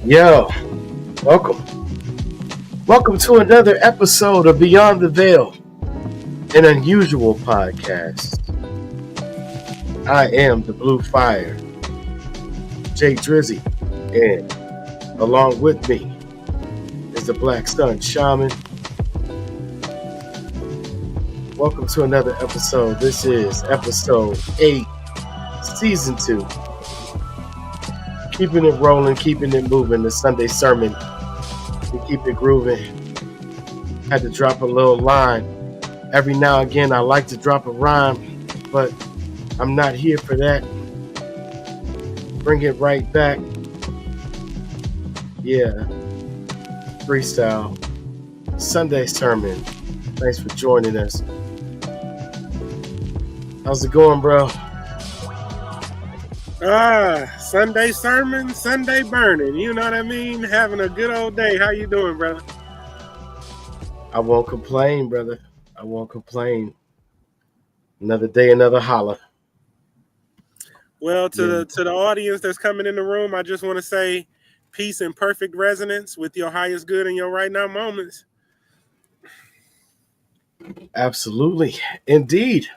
Yo, welcome. Welcome to another episode of Beyond the Veil, an unusual podcast. I am the Blue Fire, Jay.Drewz, and along with me is the Black Sun Shaman. Welcome to another episode. This is episode VIII, Season 2. Keeping it rolling, keeping it moving, the Sunday sermon. We keep it grooving. Had to drop a little line. Every now and again, I like to drop a rhyme, but I'm not here for that. Bring it right back. Yeah. Freestyle. Sunday sermon. Thanks for joining us. How's it going, bro? Sunday sermon, Sunday burning. You know what I mean? Having a good old day. How you doing, brother? I won't complain, brother. I won't complain. Another day, another holla. Well, to the audience that's coming in the room, I just want to say peace and perfect resonance with your highest good in your right now moments. Absolutely. Indeed.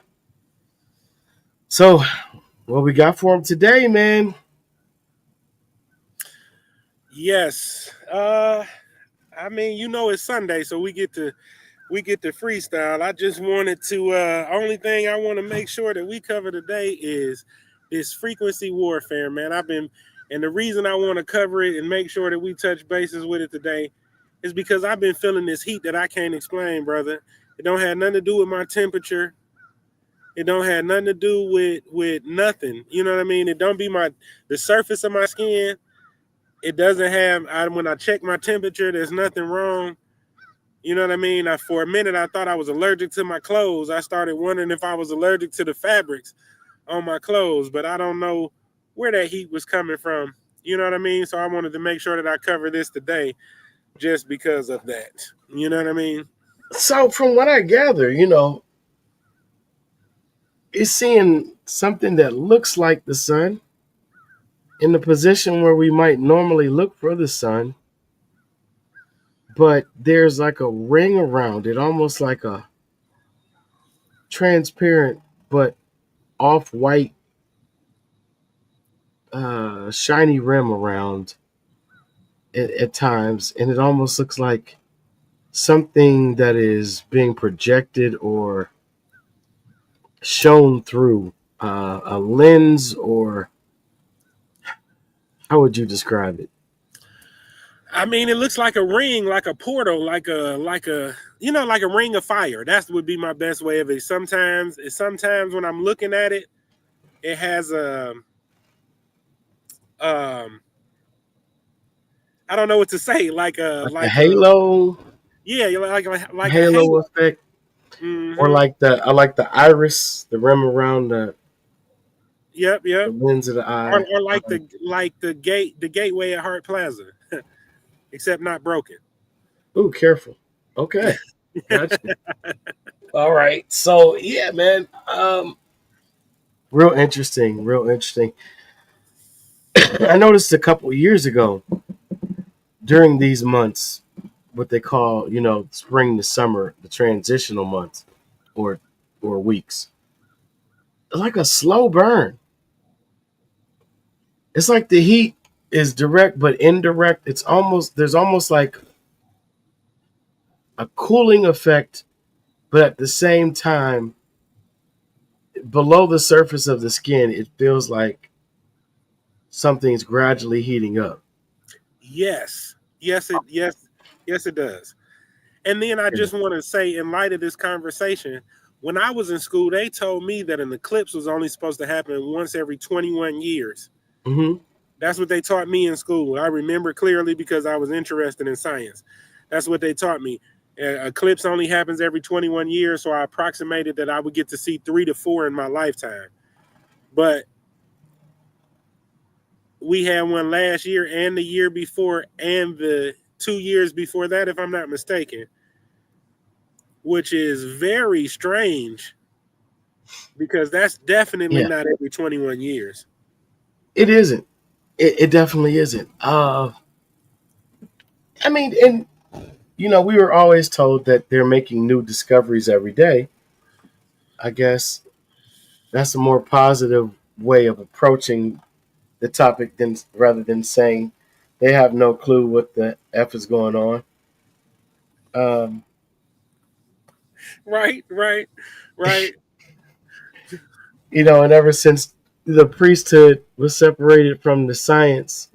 So, what we got for him today, man? Yes. I mean, you know it's Sunday, so we get to freestyle. I just wanted to only thing I want to make sure that we cover today is this frequency warfare, man. And the reason I want to cover it and make sure that we touch bases with it today is because I've been feeling this heat that I can't explain, brother. It don't have nothing to do with my temperature. It don't have nothing to do with nothing. You know what I mean? It don't be the surface of my skin. It doesn't have, when I check my temperature, there's nothing wrong. You know what I mean? For a minute, I thought I was allergic to my clothes. I started wondering if I was allergic to the fabrics on my clothes, but I don't know where that heat was coming from. You know what I mean? So I wanted to make sure that I cover this today just because of that. You know what I mean? So from what I gather, it's seeing something that looks like the sun in the position where we might normally look for the sun, but there's like a ring around it, almost like a transparent but off-white shiny rim around it at times, and it almost looks like something that is being projected or shown through a lens, or how would you describe it? I mean, it looks like a ring, like a portal, like a ring of fire. That would be my best way of it. Sometimes when I'm looking at it, it has I don't know what to say, like a halo. Yeah, like a halo effect. Mm-hmm. Or I like the iris, the rim around the Yep. the lens of the eye. Or like the gateway at Hart Plaza. Except not broken. Ooh, careful. Okay. Gotcha. All right. So yeah, man. Real interesting. I noticed a couple years ago during these months, what they call, spring to summer, the transitional months or weeks. Like a slow burn. It's like the heat is direct but indirect. There's almost like a cooling effect, but at the same time, below the surface of the skin, it feels like something's gradually heating up. Yes, it does. And then I just want to say, in light of this conversation, when I was in school, they told me that an eclipse was only supposed to happen once every 21 years. Mm-hmm. That's what they taught me in school. I remember clearly because I was interested in science. That's what they taught me. Eclipse only happens every 21 years, so I approximated that I would get to see 3 to 4 in my lifetime. But we had one last year and the year before and the 2 years before that, if I'm not mistaken, which is very strange because that's definitely not every 21 years. It isn't. It definitely isn't. I mean, and we were always told that they're making new discoveries every day. I guess that's a more positive way of approaching the topic than rather than saying they have no clue what the f is going on. Um, Right, right, right. and ever since the priesthood was separated from the science,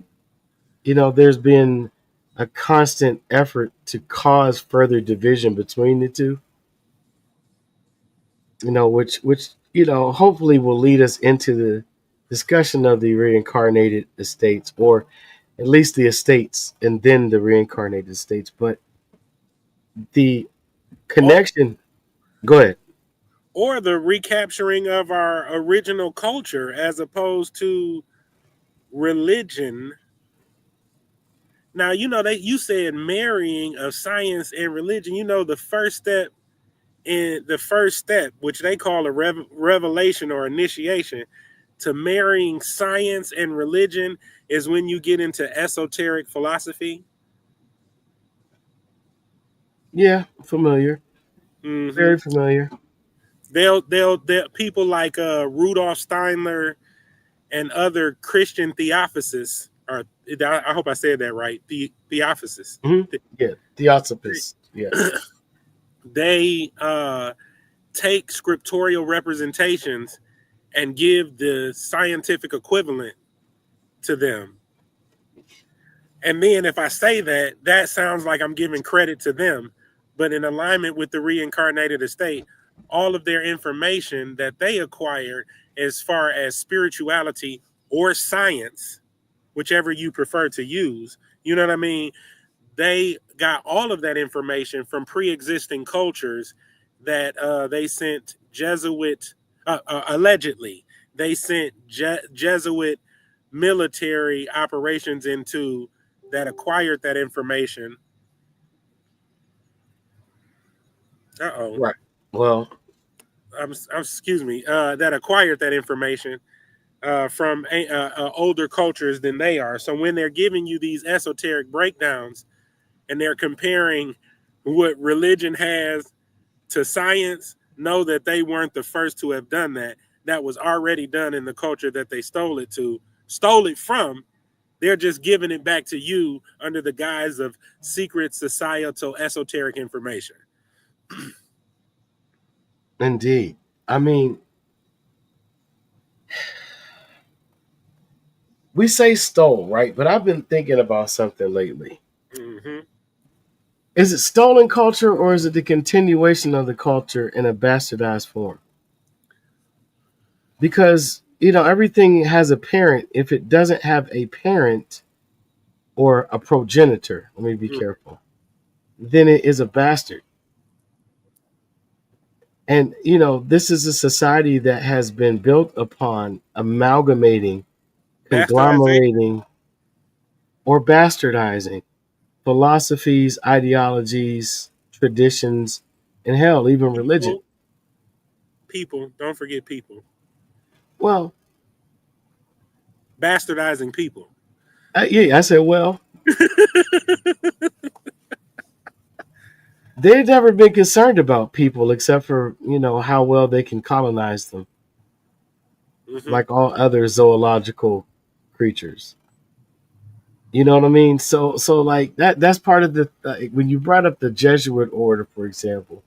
there's been a constant effort to cause further division between the two. Which hopefully will lead us into the discussion of the reincarnated estates, or at least the estates and then the reincarnated estates. But the Or connection, go ahead. or the recapturing of our original culture as opposed to religion. Now, that you said marrying of science and religion. The first step, which they call a revelation or initiation, to marrying science and religion is when you get into esoteric philosophy. Yeah, familiar, Hmm. very familiar. They'll people like Rudolf Steiner and other Christian theosophists, or I hope I said that right, theosophists. Yeah, Theosophists. Yes, They take scriptorial representations and give the scientific equivalent to them. And then if I say that, that sounds like I'm giving credit to them. But in alignment with the reincarnated estate, all of their information that they acquired as far as spirituality or science, whichever you prefer to use, you know what I mean? They got all of that information from pre-existing cultures that they sent Jesuit, allegedly, they sent Jesuit military operations into, that acquired that information. Uh-oh. right. Well, Excuse me. That acquired that information from older cultures than they are. So when they're giving you these esoteric breakdowns and they're comparing what religion has to science, know that they weren't the first to have done that. That was already done in the culture that they stole it from. They're just giving it back to you under the guise of secret societal esoteric information. indeed. I mean, we say stole, right? But I've been thinking about something lately. Hmm. Is it stolen culture, or is it the continuation of the culture in a bastardized form? Because everything has a parent. If it doesn't have a parent or a progenitor, let me be careful, then it is a bastard. And this is a society that has been built upon amalgamating, Bastardization. conglomerating, or bastardizing philosophies, ideologies, traditions, and hell, even religion. People, people, don't forget people. Well, Bastardizing people. yeah, I said, well, they've never been concerned about people except for how well they can colonize them, Hmm. like all other zoological creatures. You know what I mean? So like that's part of the when you brought up the Jesuit order, for example,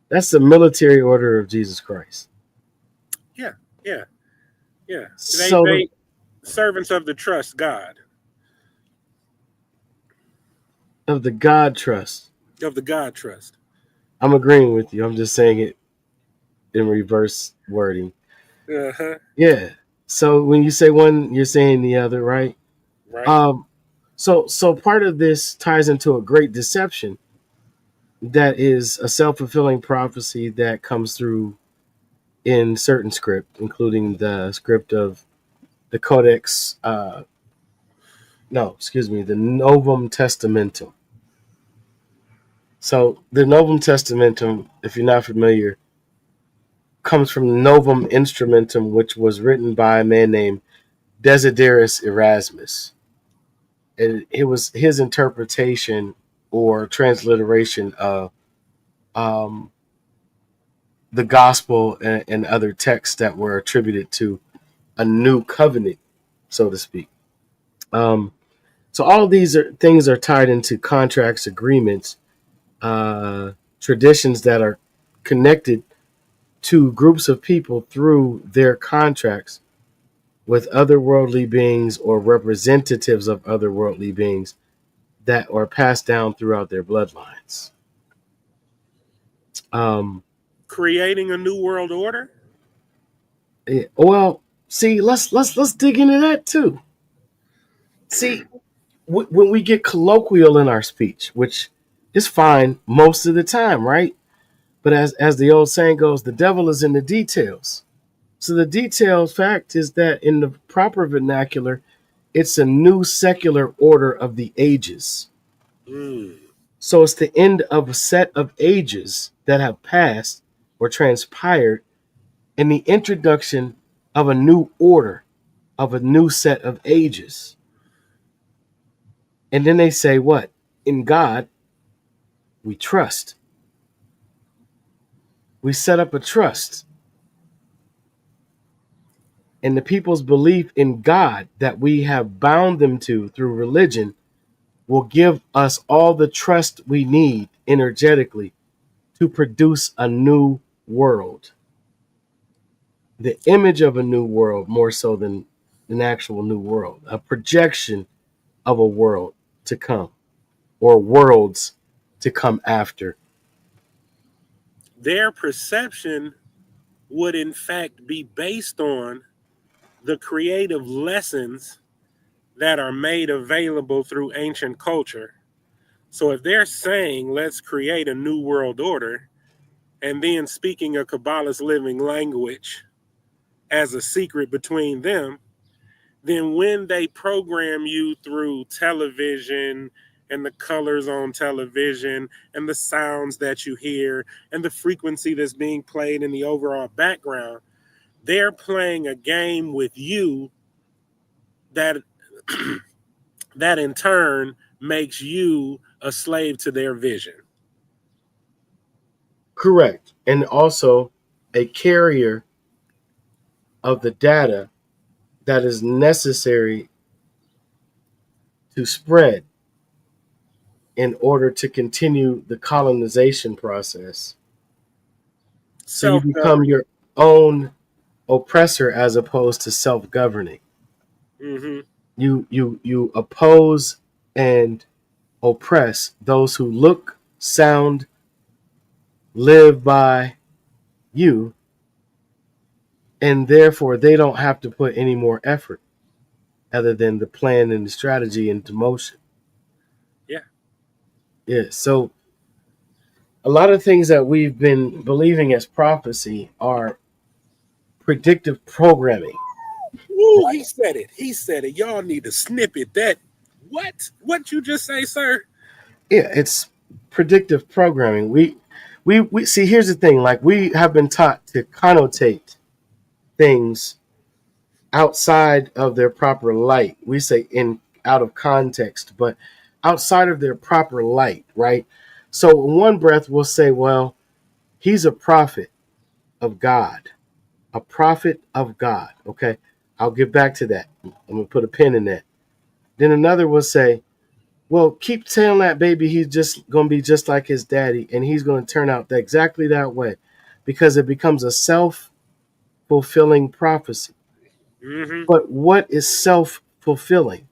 that's the military order of Jesus Christ. Yeah, yeah, yeah. They So they servants of the trust God, of the God trust. of the God trust. I'm agreeing with you. I'm just saying it in reverse wording. Uh-huh. Yeah. So when you say one, you're saying the other, right? Right. Um. So part of this ties into a great deception that is a self-fulfilling prophecy that comes through in certain script, including the script of the Codex. No, excuse me, the Novum Testamentum. So the Novum Testamentum, if you're not familiar, comes from Novum Instrumentum, which was written by a man named Desiderius Erasmus. it was his interpretation or transliteration of um, the gospel and other texts that were attributed to a new covenant, so to speak. Um, so all of these things are tied into contracts, agreements, traditions that are connected to groups of people through their contracts with otherworldly beings or representatives of otherworldly beings that are passed down throughout their bloodlines. Um, Creating a new world order. well, see, let's dig into that too. See, when we get colloquial in our speech, which is fine most of the time, right? But as the old saying goes, the devil is in the details. So the details fact is that in the proper vernacular, it's a new secular order of the ages. Mm. So it's the end of a set of ages that have passed or transpired and the introduction of a new order of a new set of ages. And then they say what? In God, we trust. We set up a trust. And the people's belief in God that we have bound them to through religion will give us all the trust we need energetically to produce a new world. The image of a new world more so than an actual new world, a projection of a world to come or worlds to come after. Their perception would, in fact, be based on the creative lessons that are made available through ancient culture. So if they're saying, let's create a new world order, and then speaking a Kabbalist living language as a secret between them, then when they program you through television and the colors on television and the sounds that you hear and the frequency that's being played in the overall background, they're playing a game with you that that in turn makes you a slave to their vision. Correct. And also a carrier of the data that is necessary to spread in order to continue the colonization process. So you become Self-governing. your own oppressor as opposed to self-governing. Mm-hmm. You oppose and oppress those who look, sound, live by you, and therefore they don't have to put any more effort other than the plan and the strategy into motion. Yeah. Yeah. So a lot of things that we've been believing as prophecy are predictive programming. Ooh, he said it. He said it. Y'all need to snippet that. What? What you just say, sir? Yeah, it's predictive programming. We see. Here's the thing: like we have been taught to connotate things outside of their proper light. We say in out of context, but outside of their proper light, right? So in one breath, we'll say, well, he's a prophet of God, a prophet of God. Okay, I'll get back to that. I'm gonna put a pin in that. Then another will say, well, keep telling that baby he's just gonna be just like his daddy, and he's gonna turn out exactly that way, because it becomes a self-fulfilling prophecy. Mm-hmm. But what is self-fulfilling?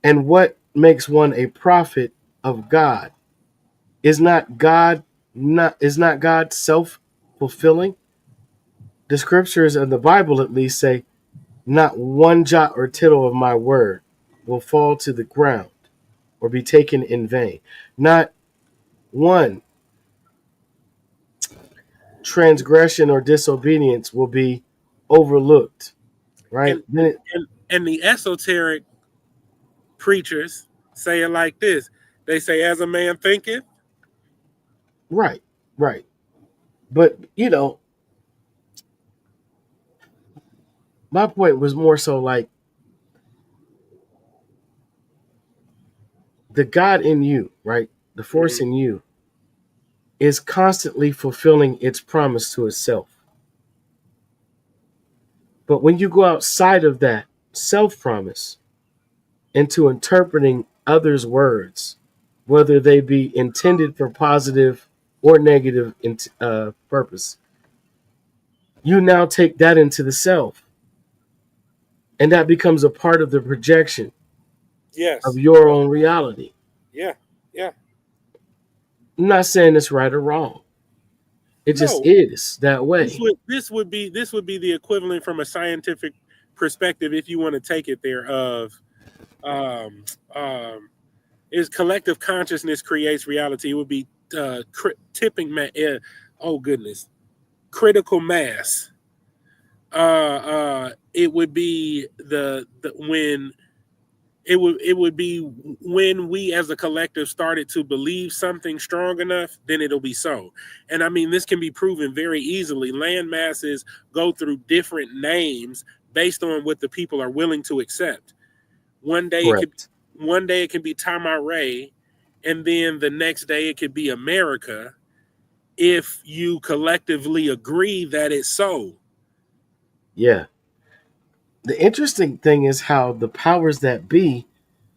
And what makes one a prophet of God? Is not God self-fulfilling? The scriptures of the Bible at least say, not one jot or tittle of my word will fall to the ground or be taken in vain. Not one transgression or disobedience will be overlooked. Right? And, and the esoteric preachers say it like this. They say, as a man thinketh. Right, right. But my point was more so like the God in you, right? The force Mhm. in you is constantly fulfilling its promise to itself. But when you go outside of that self promise into interpreting others' words, whether they be intended for positive or negative purpose, you now take that into the self, and that becomes a part of the projection of Yes. your Yep. own reality. Yeah. Yeah. I'm not saying it's right or wrong. It just No. is that way. This would be the equivalent from a scientific perspective, if you want to take it there, of um um is collective consciousness creates reality. It would be tipping oh goodness, critical mass. It would be the when it would be when we as a collective started to believe something strong enough, then it'll be so. And I mean, this can be proven very easily. Land masses go through different names based on what the people are willing to accept. One day it could Correct. one day it can be Tamaray, and then the next day it could be America, if you collectively agree that it's so. Yeah. The interesting thing is how the powers that be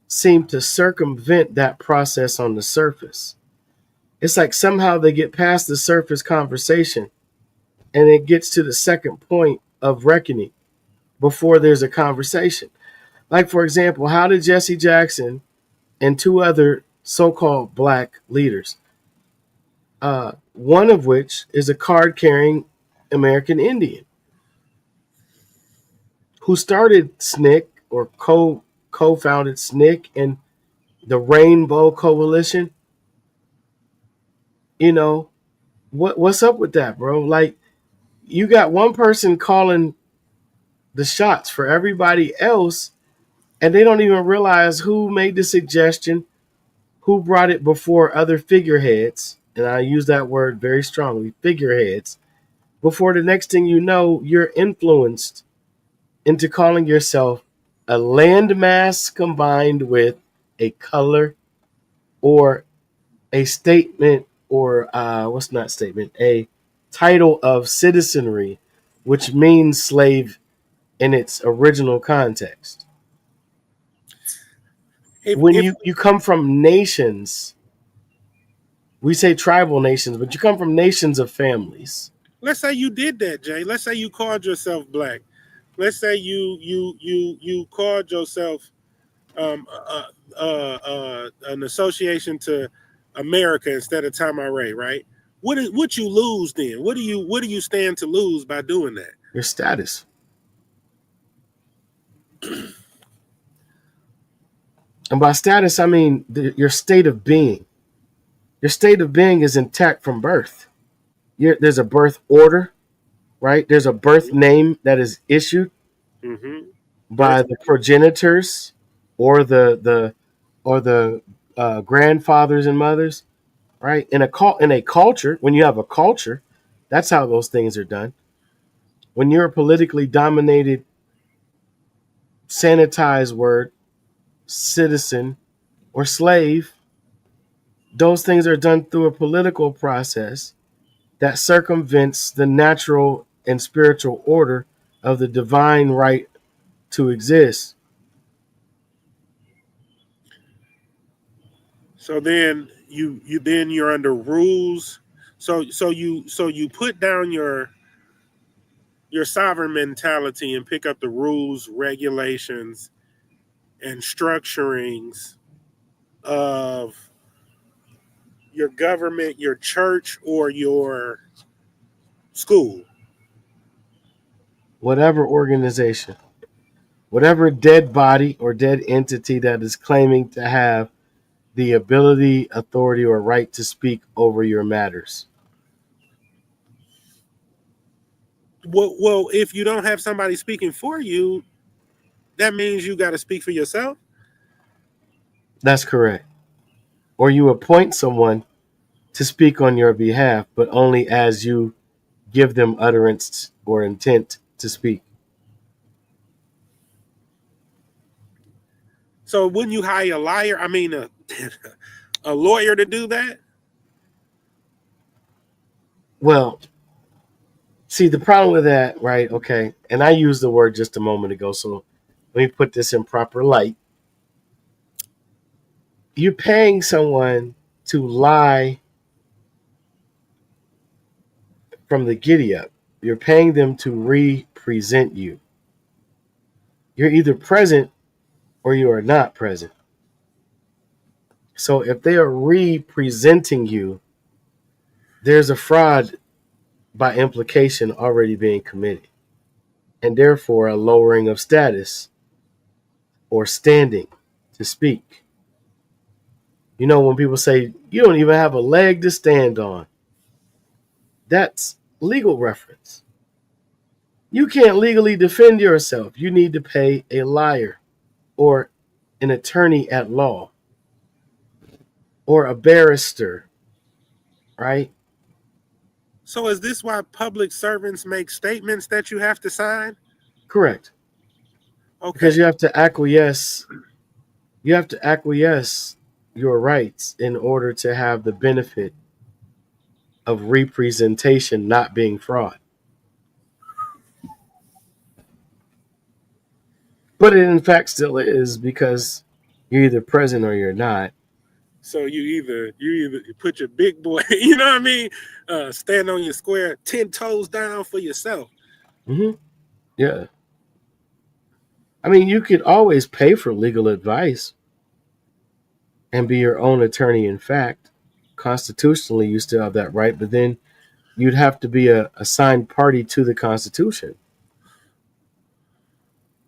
seem to circumvent that process on the surface. It's like somehow they get past the surface conversation and it gets to the second point of reckoning before there's a conversation. Like, for example, how did Jesse Jackson and two other so called black leaders, one of which is a card carrying American Indian who started SNCC or co founded SNCC and the Rainbow Coalition, you know, what's up with that, bro? Like, you got one person calling the shots for everybody else, and they don't even realize who made the suggestion, who brought it before other figureheads, and I use that word very strongly, figureheads, before the next thing you know, you're influenced into calling yourself a landmass combined with a color or a statement or what's not statement, a title of citizenry, which means slave in its original context. When If you come from nations, we say tribal nations, but you come from nations of families. let's say you did that, Jay. Let's say you called yourself black. Let's say you called yourself an association to America instead of Tamaray, right? What you lose then? What do you stand to lose by doing that? Your status. And by status, I mean your state of being. Your state of being is intact from birth. There's a birth order, right? There's a birth name that is issued Mm-hmm. by Birth. the progenitors or the grandfathers and mothers, right? In a culture, when you have a culture, that's how those things are done. When you're a politically dominated, sanitized word, citizen or slave, those things are done through a political process that circumvents the natural and spiritual order of the divine right to exist. So then you're under rules. So you put down your sovereign mentality and pick up the rules, regulations, and structurings of your government, your church, or your school. Whatever organization, whatever dead body or dead entity that is claiming to have the ability, authority, or right to speak over your matters. Well, if you don't have somebody speaking for you, that means you got to speak for yourself. That's correct. Or you appoint someone to speak on your behalf, but only as you give them utterance or intent to speak. So wouldn't you hire a liar? I mean, a lawyer to do that? Well, see, the problem with that, right? Okay, and I used the word just a moment ago, so let me put this in proper light. You're paying someone to lie from the giddy up. You're paying them to represent you. You're either present or you are not present. So if they are representing you, there's a fraud by implication already being committed, and therefore a lowering of status or standing to speak. You know, when people say you don't even have a leg to stand on, that's legal reference. You can't legally defend yourself. You need to pay a liar or an attorney at law or a barrister, right? So is this why public servants make statements that you have to sign? Correct. Okay. Because you have to acquiesce. You have to acquiesce your rights in order to have the benefit of representation not being fraud. But it in fact still is, because you're either present or you're not. So you either put your big boy, you know what I mean, stand on your square, 10 toes down for yourself. Mm-hmm. Yeah. I mean, you could always pay for legal advice and be your own attorney. In fact, constitutionally, you still have that right, but then you'd have to be a assigned party to the Constitution.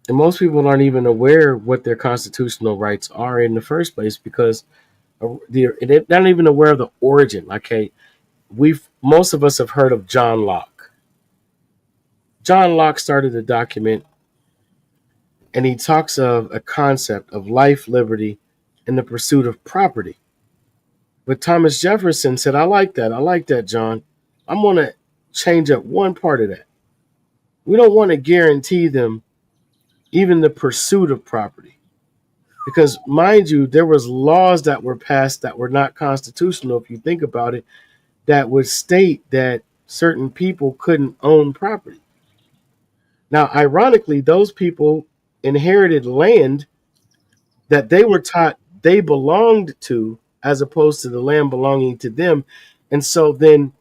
And most people aren't even aware what their constitutional rights are in the first place, because they're not even aware of the origin. Okay, most of us have heard of John Locke. John Locke started a document, and he talks of a concept of life, liberty, and the pursuit of property. But Thomas Jefferson said, I like that, John. I'm going to change up one part of that. We don't want to guarantee them even the pursuit of property. Because, mind you, there was laws that were passed that were not constitutional, if you think about it, that would state that certain people couldn't own property. Now, ironically, those people inherited land that they were taught they belonged to, as opposed to the land belonging to them. And so then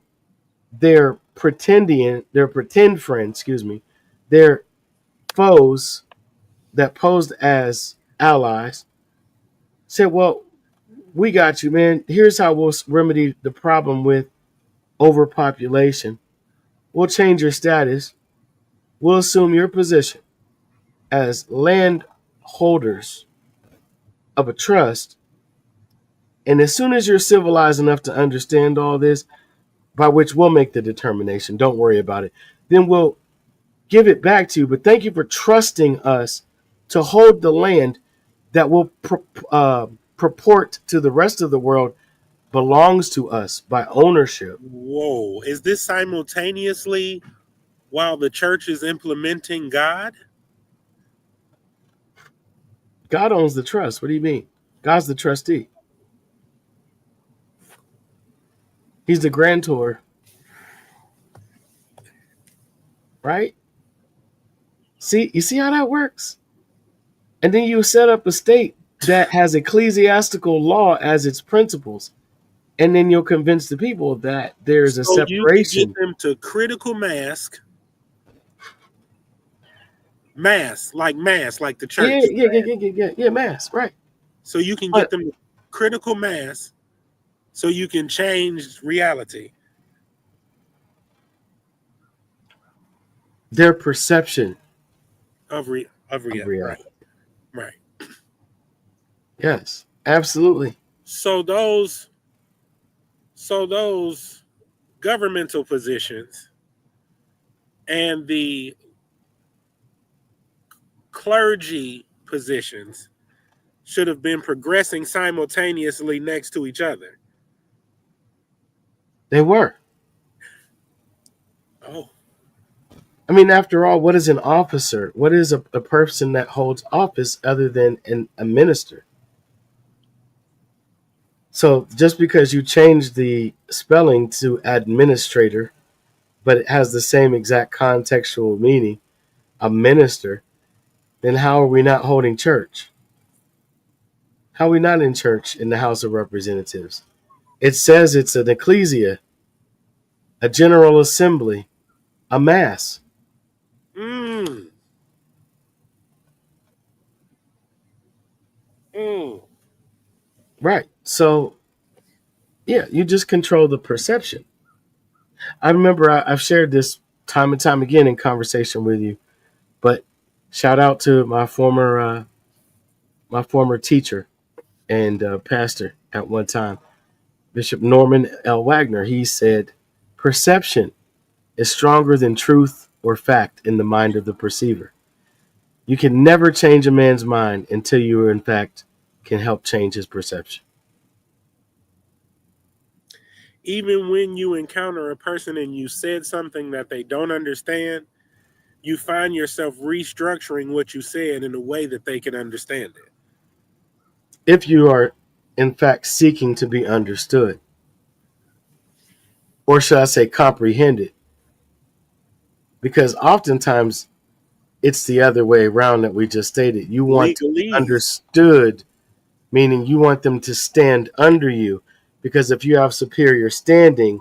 their pretend friends, their foes that posed as allies said, well, we got you, man. Here's how we'll remedy the problem with overpopulation. We'll change your status. We'll assume your position as landholders of a trust. And as soon as you're civilized enough to understand all this, by which we'll make the determination, don't worry about it, then we'll give it back to you. But thank you for trusting us to hold the land that will purport to the rest of the world belongs to us by ownership. Whoa. Is this simultaneously while the church is implementing God? God owns the trust. What do you mean? God's the trustee. He's the grantor. Right? See, you see how that works? And then you set up a state that has ecclesiastical law as its principles. And then you'll convince the people that there's a So you can separation. get them to critical mass, like the church. Yeah, mass, right. So you can get them to critical mass so you can change reality. Their perception of reality. Right. Yes, absolutely. So those governmental positions and the clergy positions should have been progressing simultaneously next to each other. They were. Oh. I mean, after all, what is an officer? What is a person that holds office other than a minister? So just because you change the spelling to administrator, but it has the same exact contextual meaning, a minister, then how are we not holding church? How are we not in church in the House of Representatives? It says it's an ecclesia, a general assembly, a mass. Mm. Mm. Right. So, yeah, you just control the perception. I remember I've shared this time and time again in conversation with you, but shout out to my former teacher and pastor at one time, Bishop Norman L. Wagner. He said, perception is stronger than truth or fact in the mind of the perceiver. You can never change a man's mind until you, in fact, can help change his perception. Even when you encounter a person and you said something that they don't understand, you find yourself restructuring what you said in a way that they can understand it. If you are, in fact, seeking to be understood, or should I say, comprehended, because oftentimes it's the other way around that we just stated. You want to be Legalese. understood, meaning you want them to stand under you, because if you have superior standing,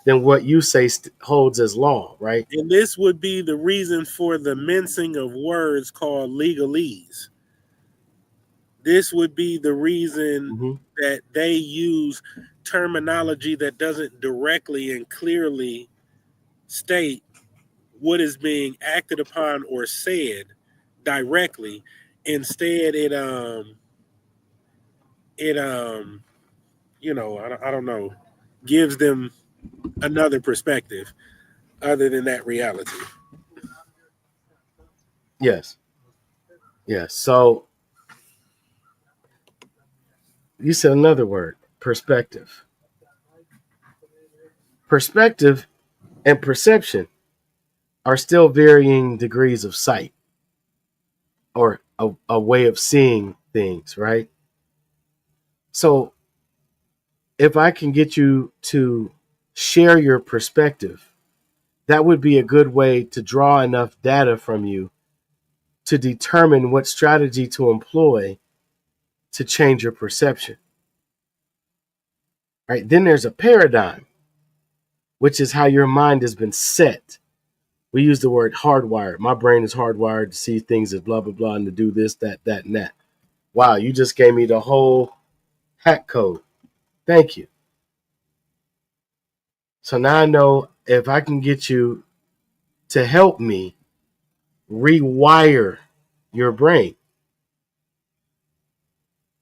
then what you say holds as law, right? And this would be the reason for the mincing of words called legalese. This would be the reason Mm-hmm. that they use terminology that doesn't directly and clearly state what is being acted upon or said directly. Instead, it I don't know, gives them another perspective other than that reality. Yes. Yes. So you said another word, perspective. Perspective and perception are still varying degrees of sight or a way of seeing things, right? So if I can get you to share your perspective, that would be a good way to draw enough data from you to determine what strategy to employ to change your perception. Right? Then there's a paradigm, which is how your mind has been set. We use the word hardwired. My brain is hardwired to see things as blah, blah, blah, and to do this, that, that, and that. Wow, you just gave me the whole hack code. Thank you. So now I know if I can get you to help me rewire your brain,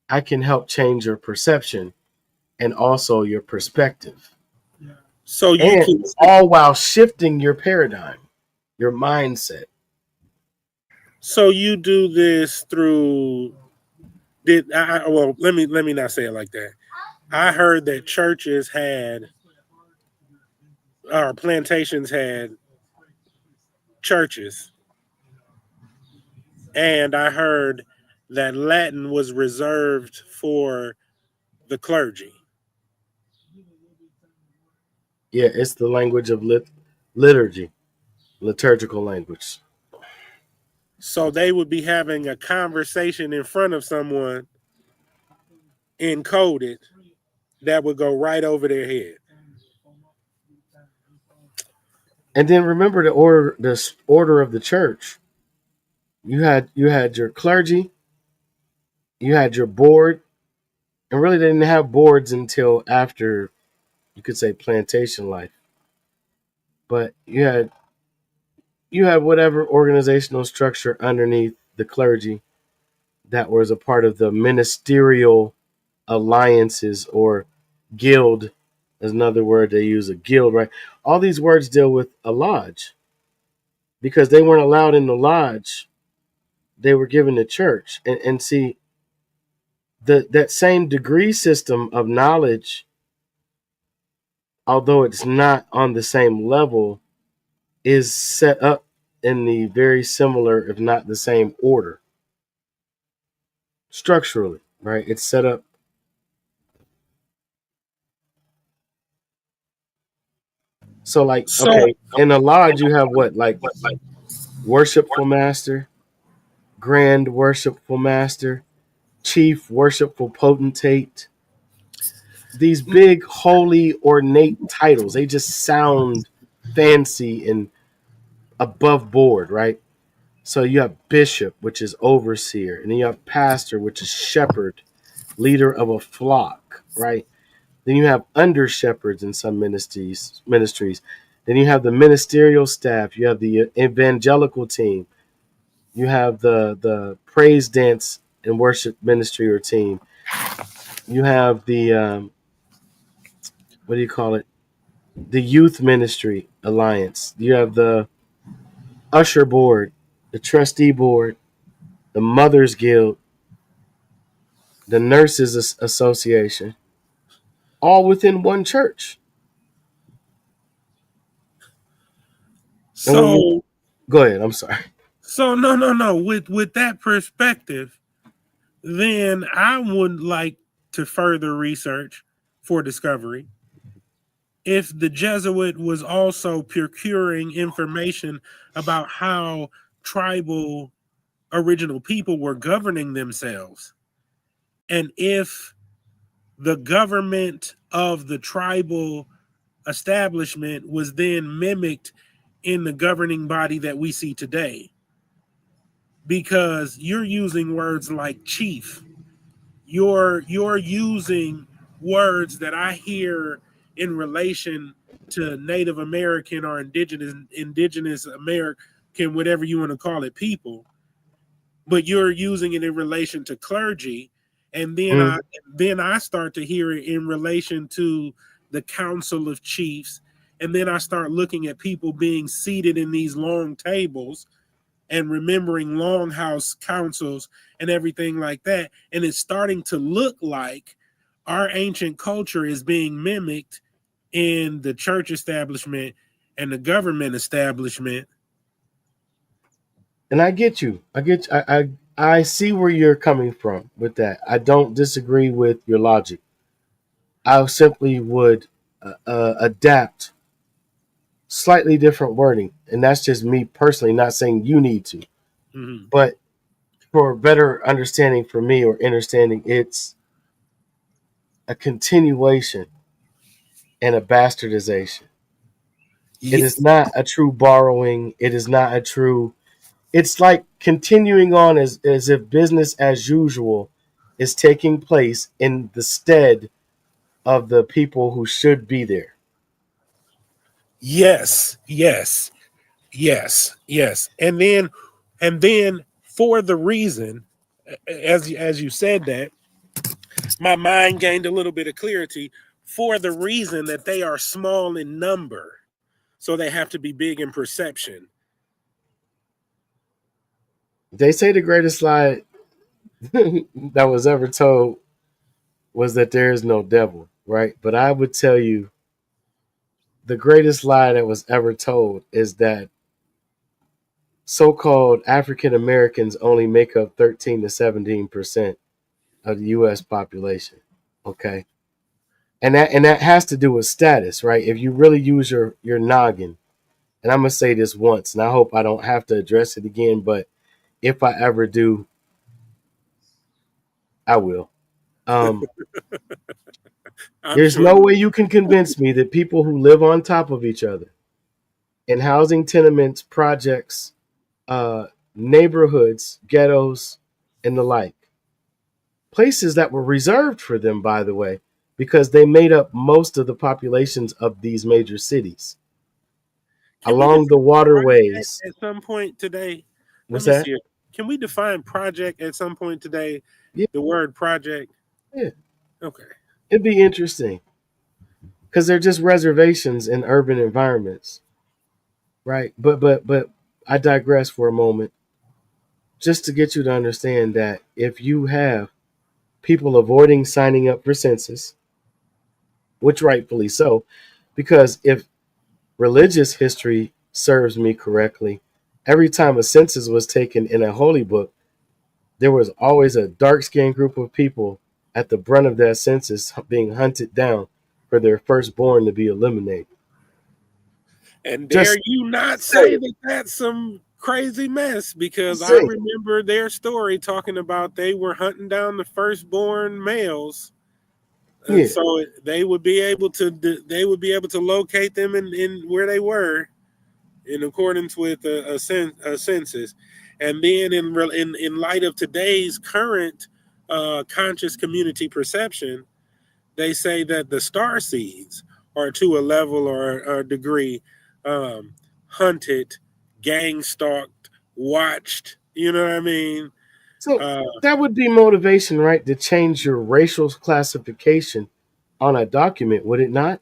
I can help change your perception and also your perspective. So you And can all while shifting your paradigm, your mindset. so you do this through well, let me not say it like that. I heard that churches had or plantations had churches, and I heard that Latin was reserved for the clergy. Yeah, it's the language of liturgy, liturgical language. So they would be having a conversation in front of someone encoded that would go right over their head. And then remember the order of the church. You had your clergy, you had your board, and really they didn't have boards until after, you could say, plantation life. But you had whatever organizational structure underneath the clergy that was a part of the ministerial alliances or guild is another word they use, a guild, right? All these words deal with a lodge because they weren't allowed in the lodge. They were given to church. And see, that same degree system of knowledge, although it's not on the same level, is set up in the very similar, if not the same order, structurally, right? It's set up. So, like, So okay, in a lodge, you have what, like, worshipful master, grand worshipful master, chief worshipful potentate. These big, holy, ornate titles, they just sound fancy and above board, right? So you have bishop, which is overseer, and then you have pastor, which is shepherd, leader of a flock, right? Then you have under shepherds in some ministries. Then you have the ministerial staff. You have the evangelical team. You have the praise dance and worship ministry or team. You have the what do you call it? The youth ministry alliance. You have the usher board, the trustee board, the mothers guild, the nurses association, all within one church. And when you so go ahead, I'm sorry. no. With that perspective, then I would like to further research for discovery if the Jesuit was also procuring information about how tribal original people were governing themselves, and if the government of the tribal establishment was then mimicked in the governing body that we see today. Because you're using words like chief, you're using words that I hear in relation to Native American or indigenous American, whatever you want to call it, people, but you're using it in relation to clergy, and Mm. then I start to hear it in relation to the Council of Chiefs, and then I start looking at people being seated in these long tables and remembering longhouse councils and everything like that. And it's starting to look like our ancient culture is being mimicked in the church establishment and the government establishment. And I get you. I see where you're coming from with that. I don't disagree with your logic. I simply would adapt slightly different wording, and that's just me personally. Not saying you need to, Mhm. but for better understanding for me or understanding, it's a continuation and a bastardization. It is not a true borrowing. It is not a true. It's like continuing on as if business as usual is taking place in the stead of the people who should be there. Yes, yes, yes. And then for the reason, as you said that, my mind gained a little bit of clarity for the reason that they are small in number. So they have to be big in perception. They say the greatest lie that was ever told was that there is no devil, right? But I would tell you the greatest lie that was ever told is that so-called African Americans only make up 13 to 17% of the US population. Okay. And that has to do with status, right? If you really use your noggin, and I'm gonna say this once, and I hope I don't have to address it again, but if I ever do, I will. Um, I'm there's sure no you. way you can convince me that people who live on top of each other in housing tenements, projects, uh, neighborhoods, ghettos, and the like, places that were reserved for them, by the way, because they made up most of the populations of these major cities Can we along the define project waterways. at some point today? Let What's me that? see. Can we define project at some point today? Yeah, The word project. yeah. Okay. It'd be interesting because they're just reservations in urban environments, right? But I digress for a moment, just to get you to understand that if you have people avoiding signing up for census, which rightfully so, because if religious history serves me correctly, every time a census was taken in a holy book, there was always a dark-skinned group of people at the brunt of that census being hunted down for their firstborn to be eliminated. And dare Just you not say say it. that that's some crazy mess, because Say I it. remember their story talking about they were hunting down the firstborn males, and Yeah. so they would be able to locate them in where they were in accordance with a census. And then in light of today's current conscious community perception, they say that the star seeds are to a level or a degree um, hunted, gang stalked, watched. You know what I mean? So Uh, that would be motivation, right? To change your racial classification on a document, would it not?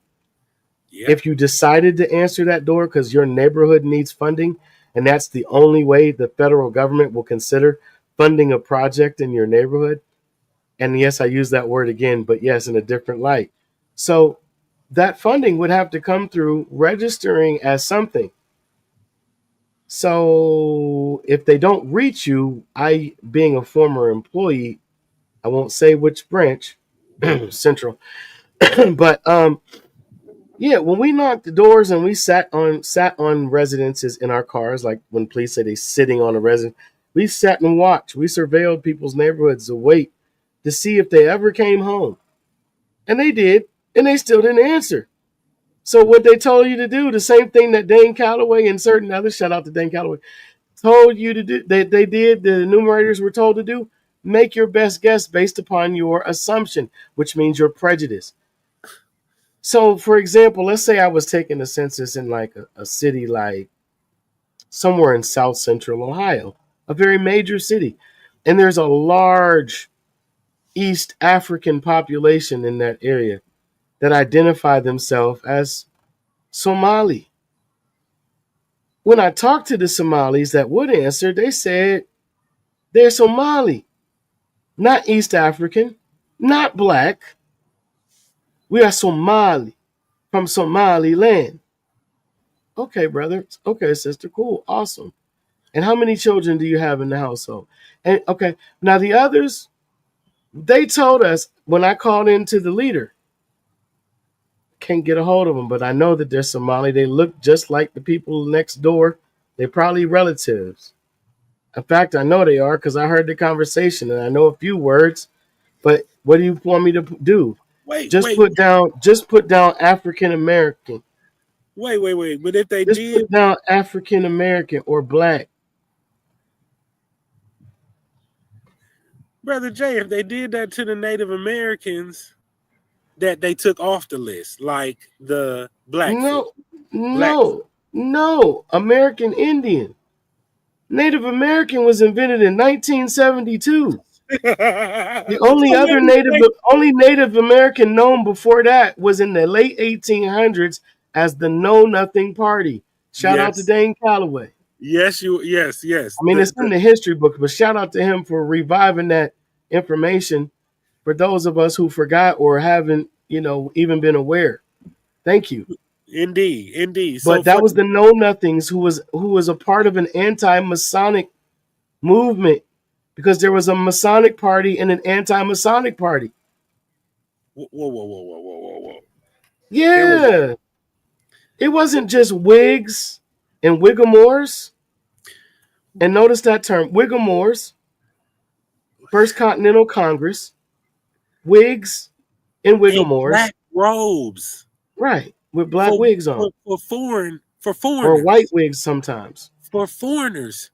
yeah. If you decided to answer that door because your neighborhood needs funding, and that's the only way the federal government will consider funding a project in your neighborhood. And yes, I use that word again, but yes, in a different light. So that funding would have to come through registering as something. So if they don't reach you, I, being a former employee, I won't say which branch, Central, but yeah, when we knocked the doors and we sat on residences in our cars, like when police say they sitting on a residence, we sat and watched. We surveilled people's neighborhoods to wait to see if they ever came home, and they did, and they still didn't answer. So what they told you to do, the same thing that Dane Calloway and certain others, shout out to Dane Calloway, told you to do, they did, the enumerators were told to do, make your best guess based upon your assumption, which means your prejudice. So, for example, let's say I was taking a census in like a city like somewhere in South Central Ohio, a very major city, and there's a large East African population in that area that identify themselves as Somali. When I talked to the Somalis that would answer, they said they're Somali, not East African, not black. We are Somali from Somaliland. Okay, brother. Okay, sister. Cool. Awesome. And how many children do you have in the household? And okay, now the others, they told us when I called into the leader, can't get a hold of them, but I know that they're Somali. They look just like the people next door. They're probably relatives. In fact, I know they are because I heard the conversation and I know a few words. But what do you want me to do? Wait, Just wait, put down African American. wait. But if they Just did, put down African American or black. Brother Jay, if they did that to the Native Americans that they took off the list, like the Blackfoot, No, Blackfoot. no. American Indian. Native American was invented in 1972. The only So other only Native American known before that was in the late 1800s as the Know Nothing Party. Shout out to yes, Dane Calloway. yes. I mean, it's in the history book, but shout out to him for reviving that information for those of us who forgot or haven't, even been aware. Thank you. Indeed. So But for that was the Know Nothings who was a part of an anti-Masonic movement because there was a Masonic party and an anti-Masonic party. whoa. There was Yeah, it wasn't just Whigs and Whigamores. And notice that term, Whigamores, First Continental Congress, Whigs and and Whigamores, black robes right, with black for wigs on, for or white foreigners, wigs sometimes. for foreigners.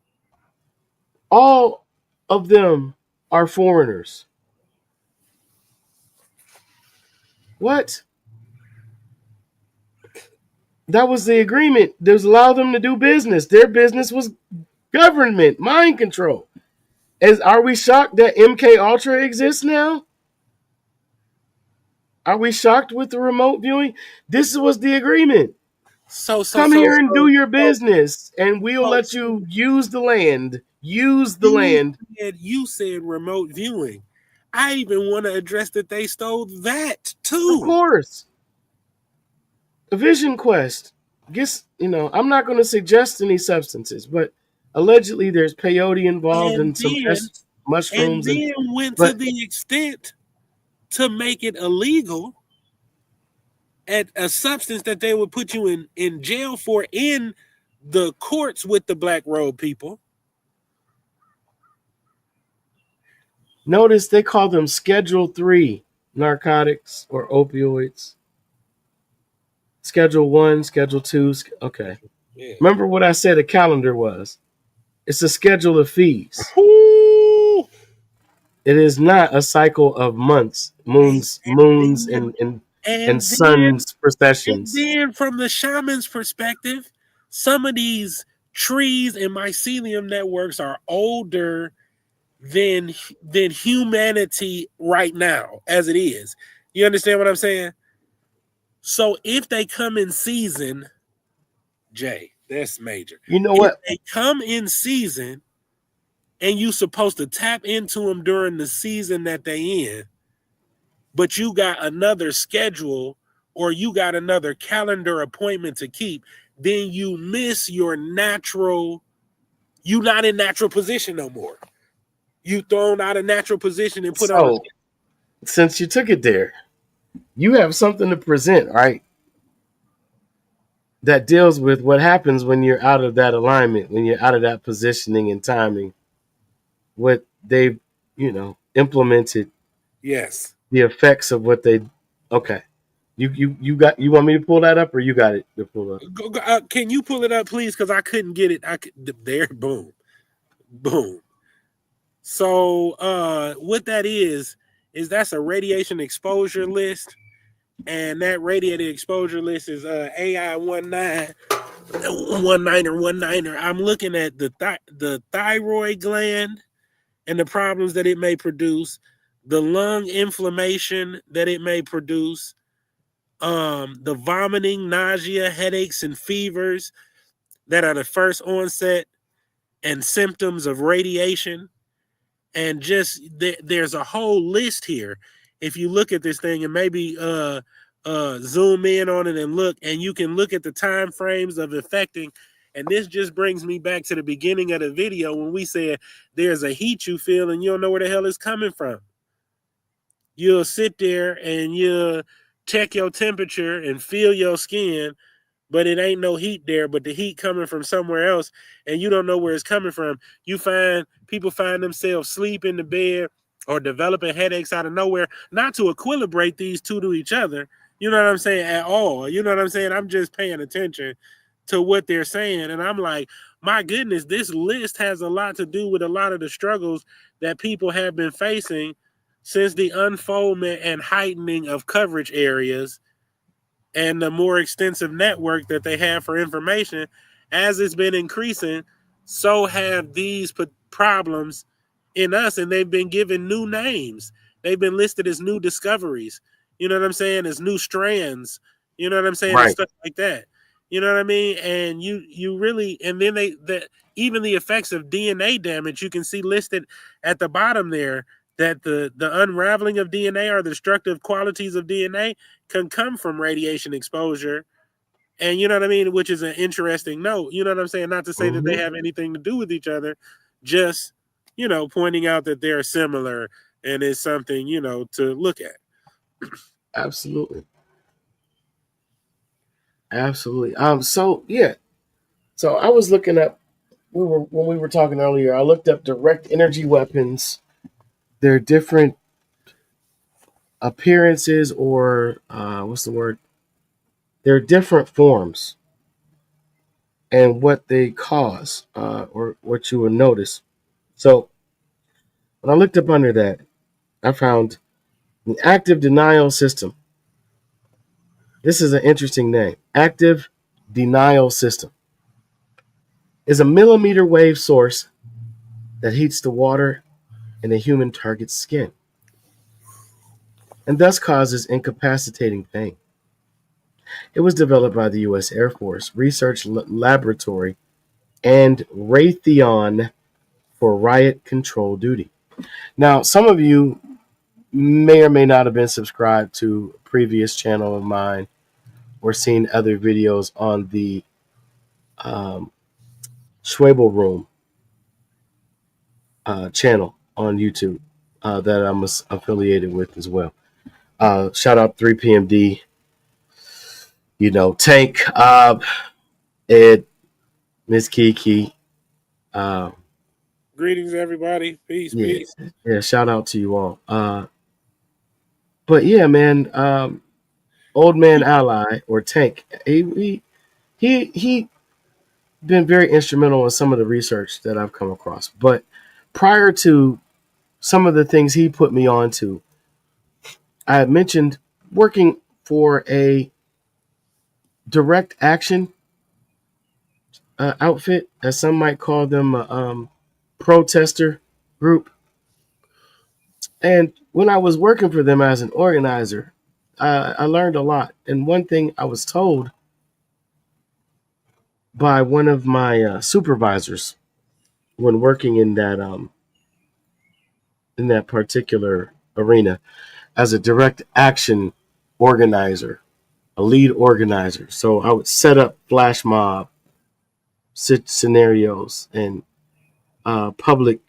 All of them are foreigners. What? That was the agreement. That allowed them to do business. Their business was government, mind control. Are we shocked that MK Ultra exists now? Are we shocked with the remote viewing? This was the agreement. So so Come so here and do so your so business, and we'll so, let so you use the land. Use the you land. you said remote viewing. I even want to address that they stole that Of too. course. A Vision Quest. I'm not going to suggest any substances, but Allegedly, there's peyote involved and and some then mushrooms, and went to but the extent to make it illegal at a substance that they would put you in jail for in the courts with the black robe people. notice they call them Schedule 3 narcotics or opioids. Schedule 1, Schedule 2. Okay. Yeah. Remember what I said a calendar was? It's a schedule of fees. Ooh. It is not a cycle of months, moons, and And then suns processions. from the shaman's perspective, some of these trees and mycelium networks are older than humanity right now as it is. You understand what I'm saying? So if they come in season, Jay, that's major. You know If what? they come in season and you supposed to tap into them during the season that they in, but you got another schedule or you got another calendar appointment to keep, then you miss your natural, you not in natural position no more. You thrown out of natural position and put on a. So, since you took it there, you have something to present, right? That deals with what happens when you're out of that alignment, when you're out of that positioning and timing. What they've, implemented, Yes. the effects of what they. Okay, you got. You want me to pull that up, or you got it to pull up? Can you pull it up, please? Because I couldn't get it. There, boom, boom. So, what that is that's a radiation exposure list, and that radiated exposure list is AI 19 19er. I'm looking at the thyroid gland and the problems that it may produce, the lung inflammation that it may produce, the vomiting, nausea, headaches, and fevers that are the first onset and symptoms of radiation. And just there's a whole list here. If you look at this thing and maybe zoom in on it and look, and you can look at the time frames of affecting. And this just brings me back to the beginning of the video when we said there's a heat you feel and you don't know where the hell it's coming from. You'll sit there and you'll check your temperature and feel your skin, but it ain't no heat there, but the heat coming from somewhere else, and you don't know where it's coming from. People find themselves sleep in the bed or developing headaches out of nowhere, not to equilibrate these two to each other. You know what I'm saying? At all. You know what I'm saying? I'm just paying attention to what they're saying. And I'm like, my goodness, this list has a lot to do with a lot of the struggles that people have been facing since the unfoldment and heightening of coverage areas and the more extensive network that they have for information. As it's been increasing, so have these problems in us, and they've been given new names. They've been listed as new discoveries. You know what I'm saying? As new strands. You know what I'm saying? And Right. stuff like that. You know what I mean? And you really, and then even the effects of DNA damage you can see listed at the bottom there, that the unraveling of DNA or the destructive qualities of DNA can come from radiation exposure. And you know what I mean? Which is an interesting note. You know what I'm saying? Not to say that they have anything to do with each other, just, pointing out that they're similar and it's something, to look at. Absolutely. Absolutely. So yeah. So I was looking up. When we were talking earlier, I looked up direct energy weapons. Their different appearances, or what's the word? Their different forms and what they cause, or what you will notice. So when I looked up under that, I found an active denial system. This is an interesting name. Active denial system is a millimeter wave source that heats the water in a human target's skin and thus causes incapacitating pain. It was developed by the U.S. Air Force Research Laboratory and Raytheon for riot control duty. Now, some of you may or may not have been subscribed to a previous channel of mine or seen other videos on the Schwabel Room channel on YouTube that I'm affiliated with as well. Shout out 3PMD, Tank, Ed, Miss Kiki. Uh, Greetings, everybody. Peace, yeah, peace. yeah. Shout out to you all. But yeah, man, Old Man Ally or Tank, he been very instrumental in some of the research that I've come across. But prior to some of the things he put me on to, I had mentioned working for a direct action outfit, as some might call them, protester group. And when I was working for them as an organizer, I learned a lot. And one thing I was told by one of my supervisors when working in that particular arena as a direct action organizer, a lead organizer. So I would set up flash mob scenarios and public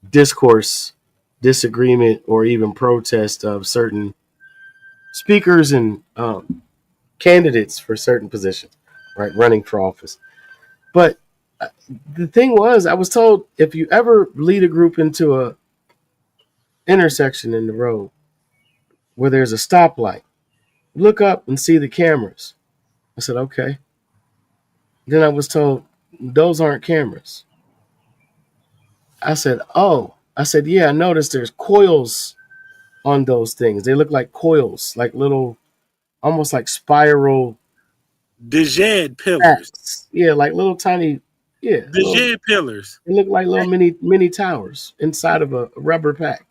discourse, disagreement, or even protest of certain speakers and candidates for certain positions, right? Running for office. But the thing was, I was told if you ever lead a group into a intersection in the road where there's a stoplight, look up and see the cameras. I said, okay. Then I was told those aren't cameras. I said, oh. I said, yeah, I noticed there's coils on those things. They look like coils, like little, almost like spiral Dejed pillars. tracks. Yeah, like little tiny, yeah, little. Dejed pillars. They look like little mini towers inside of a rubber pack.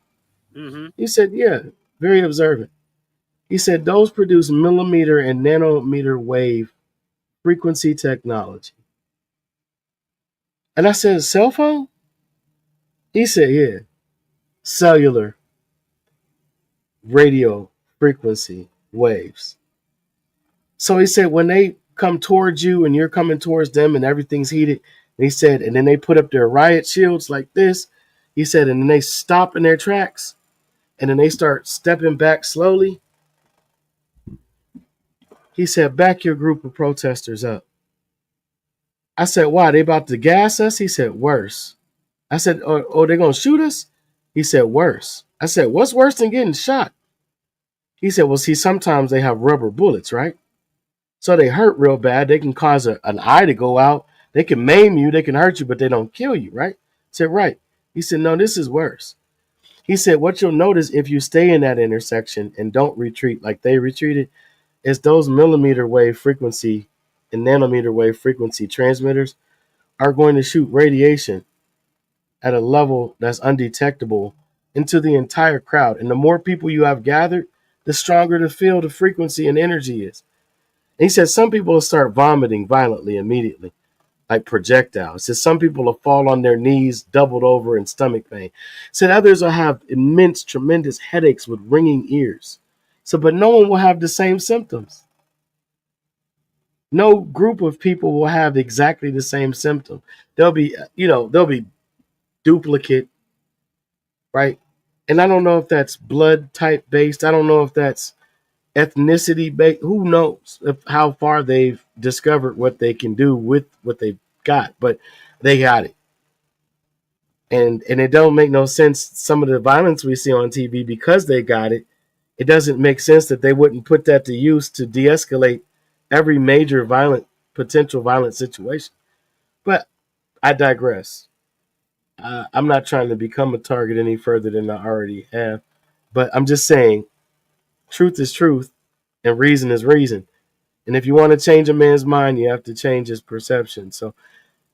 Mm-hmm. He said, yeah, very observant. He said those produce millimeter and nanometer wave frequency technology. And I said, cell phone? He said, yeah, cellular radio frequency waves. So he said, when they come towards you and you're coming towards them and everything's heated, and he said, and then they put up their riot shields like this. He said, and then they stop in their tracks and then they start stepping back slowly. He said, back your group of protesters up. I said, why? They about to gas us? He said, worse. I said, oh, they going to shoot us? He said, worse. I said, what's worse than getting shot? He said, well, see, sometimes they have rubber bullets, right? So they hurt real bad. They can cause an eye to go out. They can maim you. They can hurt you, but they don't kill you, right? I said, right. He said, no, this is worse. He said, what you'll notice if you stay in that intersection and don't retreat like they retreated is those millimeter wave frequency and nanometer wave frequency transmitters are going to shoot radiation at a level that's undetectable into the entire crowd. And the more people you have gathered, the stronger the field of frequency and energy is. And he said some people will start vomiting violently immediately, like projectiles. He said some people will fall on their knees, doubled over in stomach pain. He said others will have immense, tremendous headaches with ringing ears. So, but no one will have the same symptoms. No group of people will have exactly the same symptom. There'll be, there'll be duplicate, right? And I don't know if that's blood type based. I don't know if that's ethnicity based. Who knows how far they've discovered what they can do with what they've got, but they got it. And it don't make no sense. Some of the violence we see on TV because they got it. It doesn't make sense that they wouldn't put that to use to de-escalate every major potential violent situation. But I digress. I'm not trying to become a target any further than I already have. But I'm just saying, truth is truth, and reason is reason. And if you want to change a man's mind, you have to change his perception. So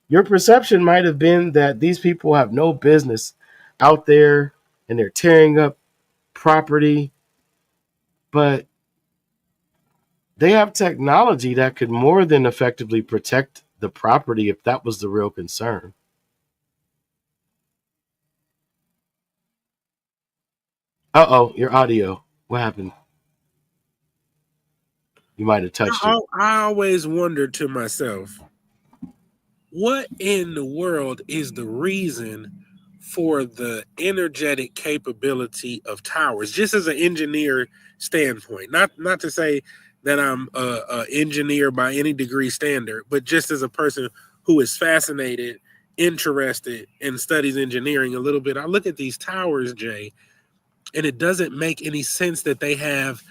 your perception might have been that these people have no business out there and they're tearing up property, but they have technology that could more than effectively protect the property if that was the real concern. Uh-oh, your audio. What happened? You might have touched it. I always wonder to myself, what in the world is the reason for the energetic capability of towers, just as an engineer standpoint. Not to say that I'm a engineer by any degree standard, but just as a person who is fascinated, interested, and studies engineering a little bit. I look at these towers, Jay, and it doesn't make any sense that they have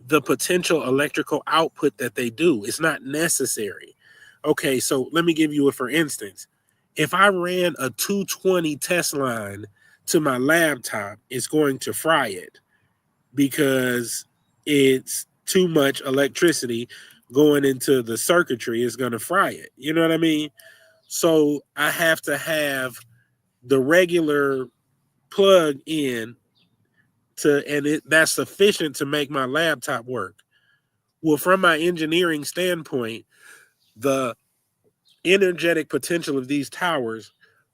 the potential electrical output that they do. It's not necessary. Okay, so let me give you a for instance. If I ran a 220 test line to my laptop, it's going to fry it because it's too much electricity going into the circuitry is going to fry it. You know what I mean? So I have to have the regular plug in that's sufficient to make my laptop work. Well, from my engineering standpoint, the energetic potential of these towers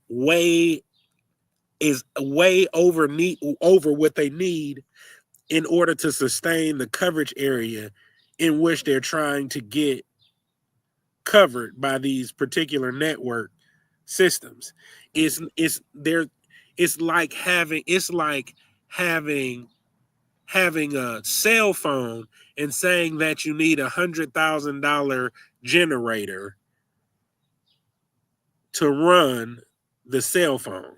is way over what they need in order to sustain the coverage area in which they're trying to get covered by these particular network systems. It's like having a cell phone and saying that you need $100,000 generator to run the cell phone.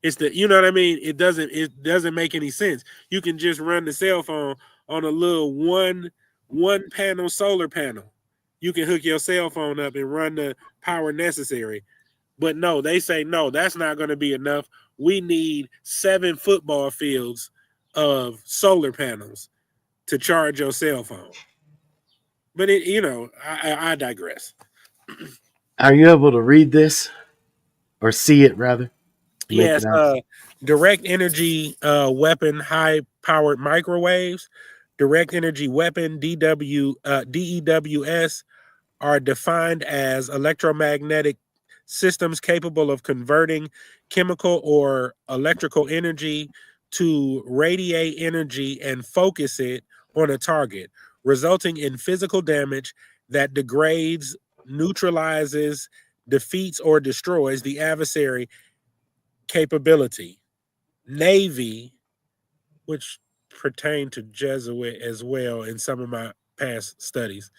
You know what I mean? It doesn't make any sense. You can just run the cell phone on a little one panel solar panel. You can hook your cell phone up and run the power necessary. But no, they say no, that's not going to be enough. We need 7 football fields of solar panels to charge your cell phone. But I digress. Are you able to read this or see it rather? Yes, direct energy weapon, high powered microwaves, direct energy weapon DEWS are defined as electromagnetic systems capable of converting chemical or electrical energy to radiate energy and focus it on a target, resulting in physical damage that degrades, neutralizes, defeats, or destroys the adversary capability. Navy, which pertain to Jesuit as well in some of my past studies.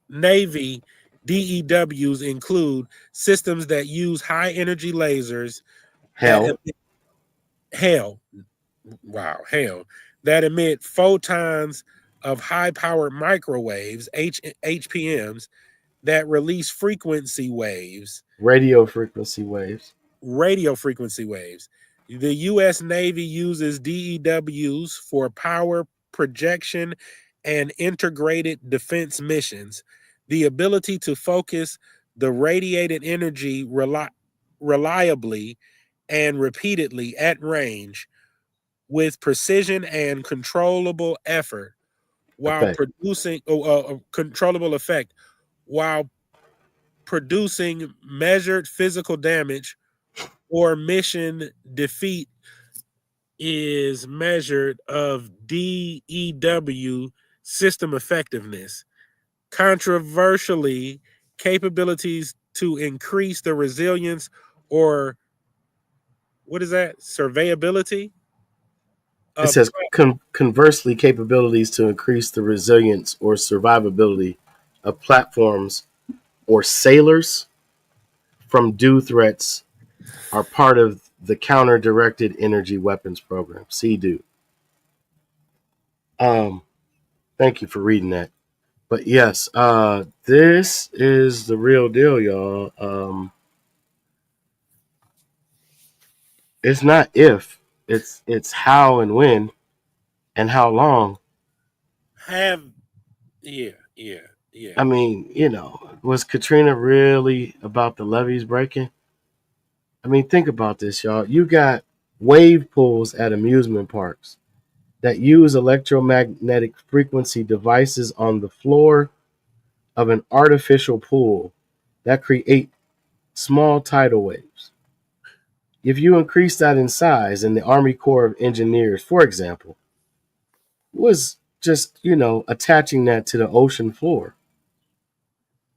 Navy DEWs include systems that use high energy lasers that hell, that emit photons of high powered microwaves, HPMs, that release radio frequency waves. The U.S. Navy uses DEWs for power projection and integrated defense missions. The ability to focus the radiated energy reliably and repeatedly at range with precision and controllable effort while producing controllable effect while producing measured physical damage or mission defeat is measured of DEW system effectiveness. Controversially, capabilities to increase the resilience or surveyability. It says conversely, capabilities to increase the resilience or survivability of platforms or sailors from DEW threats are part of the Counter-Directed Energy Weapons Program, CDEW. Thank you for reading that. But yes, this is the real deal, y'all. It's not if, it's how and when and how long. I mean, was Katrina really about the levees breaking? I mean, think about this, y'all. You got wave pools at amusement parks that use electromagnetic frequency devices on the floor of an artificial pool that create small tidal waves. If you increase that in size, and the Army Corps of Engineers, for example, was just, attaching that to the ocean floor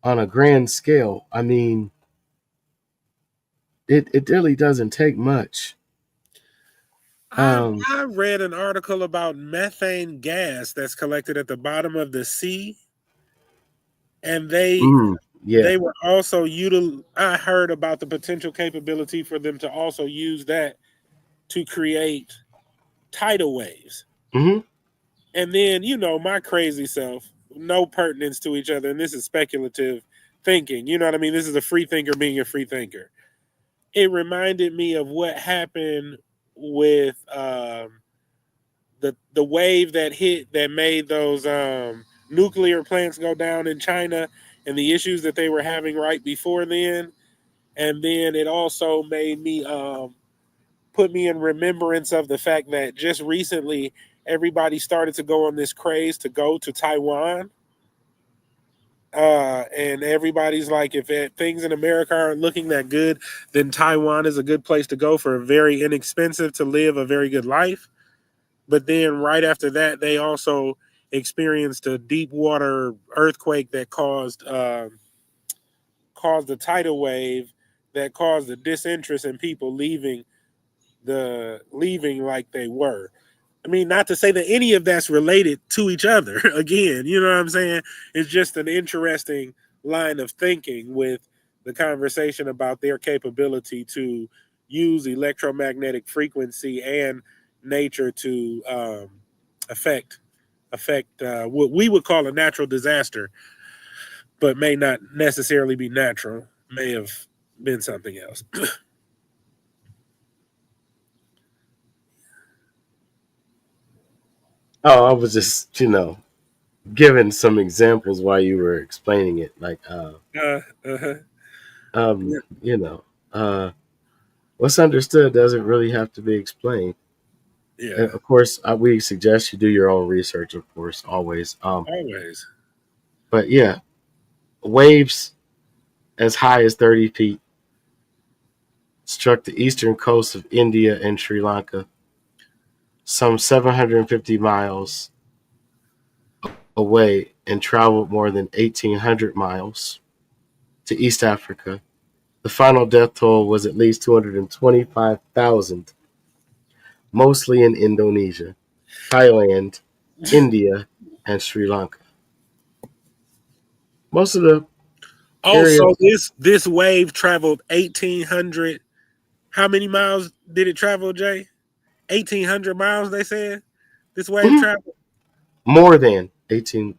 on a grand scale, I mean, it really doesn't take much. I read an article about methane gas that's collected at the bottom of the sea, and Yeah. they were also I heard about the potential capability for them to also use that to create tidal waves. Hmm. And then, my crazy self, no pertinence to each other, and this is speculative thinking. You know what I mean? This is a free thinker being a free thinker. It reminded me of what happened with the wave that hit that made those nuclear plants go down in China and the issues that they were having right before then. And then it also made me put me in remembrance of the fact that just recently everybody started to go on this craze to go to Taiwan. And everybody's like, if things in America aren't looking that good, then Taiwan is a good place to go for very inexpensive to live a very good life. But then right after that, they also experienced a deep water earthquake that caused a tidal wave that caused a disinterest in people leaving like they were. I mean, not to say that any of that's related to each other. Again, you know what I'm saying? It's just an interesting line of thinking with the conversation about their capability to use electromagnetic frequency and nature to affect what we would call a natural disaster, but may not necessarily be natural. May have been something else. Oh, I was just, giving some examples while you were explaining it. Like, Uh-huh. um, you know, uh, what's understood doesn't really have to be explained. Yeah, And of course, we suggest you do your own research, of course, always. always. But yeah, waves as high as 30 feet struck the eastern coast of India and Sri Lanka, some 750 miles away, and traveled more than 1,800 miles to East Africa. The final death toll was at least 225,000, mostly in Indonesia, Thailand, India, and Sri Lanka. Most of the Oh, so areas, this wave traveled 1,800. How many miles did it travel, Jay? 1,800 miles. They said this wave mhm, traveled. more than 18,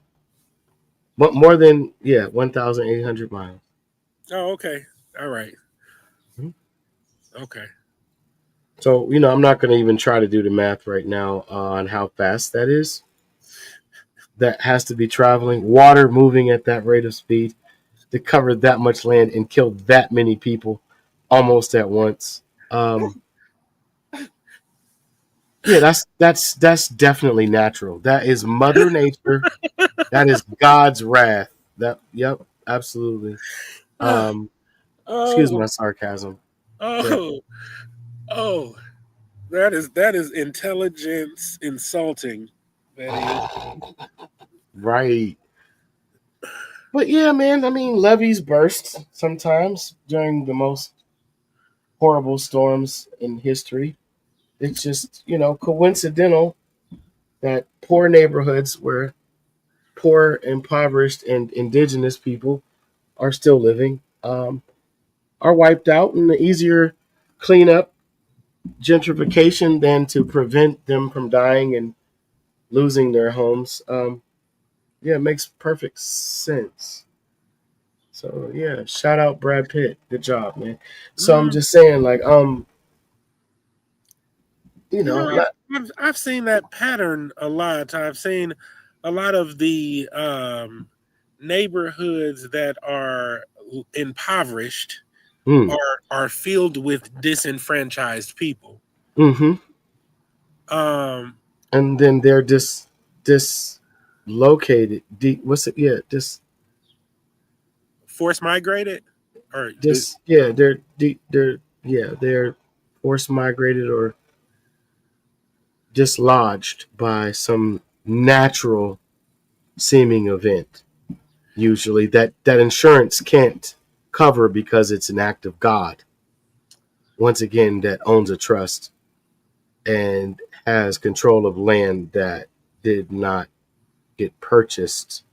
more than, yeah, 1,800 miles. Oh, okay. All right. Mhm. Okay. So, I'm not going to even try to do the math right now on how fast that is. That has to be traveling, water moving at that rate of speed to cover that much land and kill that many people almost at once. Yeah, that's definitely natural. That is Mother Nature. That is God's wrath. That Yep, absolutely. Um, Excuse Oh, my sarcasm. Yeah, oh, oh. That is intelligence insulting. That is. right. But yeah, man. I mean, levees burst sometimes during the most horrible storms in history. It's just coincidental that poor neighborhoods where poor, impoverished, and indigenous people are still living are wiped out, and the easier cleanup gentrification than to prevent them from dying and losing their homes. Yeah, it makes perfect sense. So yeah, shout out Brad Pitt. Good job, man. So I'm Mm, just saying, like, I've, let I've seen that pattern a lot. I've seen a lot of the neighborhoods that are impoverished mm, are filled with disenfranchised people. mm-hmm. Um, And then they're dislocated. What's it? Yeah, Force migrated, or yeah, they're yeah, they're forced migrated or dislodged by some natural seeming event, usually that insurance can't cover because it's an act of God. once again, that owns a trust and has control of land that did not get purchased,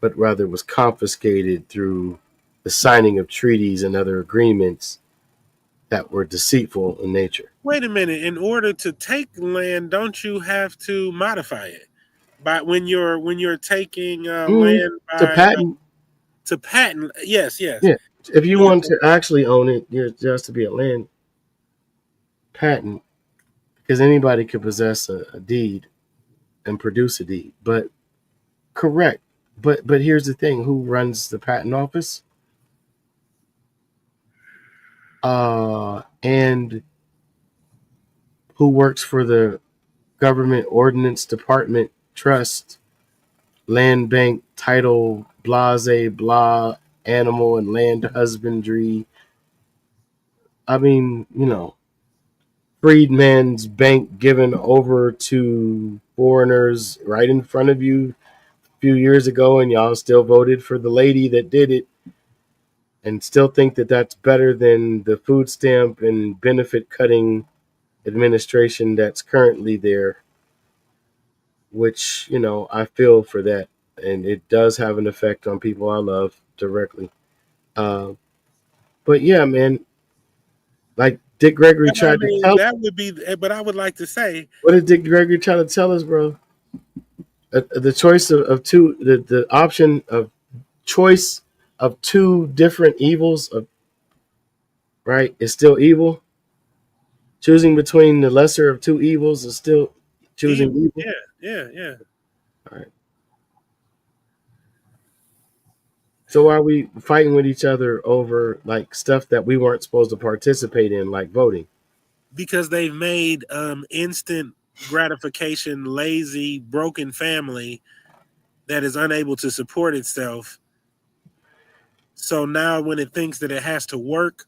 but rather was confiscated through the signing of treaties and other agreements that were deceitful in nature. Wait a minute. In order to take land, don't you have to modify it? But when you're taking land To by patent, to patent, yes, yes. yeah. If you You want to actually own it, there has to be a land patent because anybody could possess a deed and produce a deed. But correct. But here's the thing: who runs the patent office? And who works for the government ordinance department, trust, land bank, title, blase, blah, animal and land husbandry. I mean, freedman's bank given over to foreigners right in front of you a few years ago, and y'all still voted for the lady that did it and still think that that's better than the food stamp and benefit cutting administration that's currently there, which, I feel for that. And it does have an effect on people I love directly. Uh, but yeah, man, like Dick Gregory I tried to mean, tell. that would be. But I would like to say What did Dick Gregory try to tell us, bro? The choice of two, the option of choice of two different evils, right, is still evil. Choosing between the lesser of two evils is still choosing evil. evil. Yeah, yeah, yeah. All right. So why are we fighting with each other over like stuff that we weren't supposed to participate in, like voting? Because they've made instant gratification lazy, broken family that is unable to support itself. So now, when it thinks that it has to work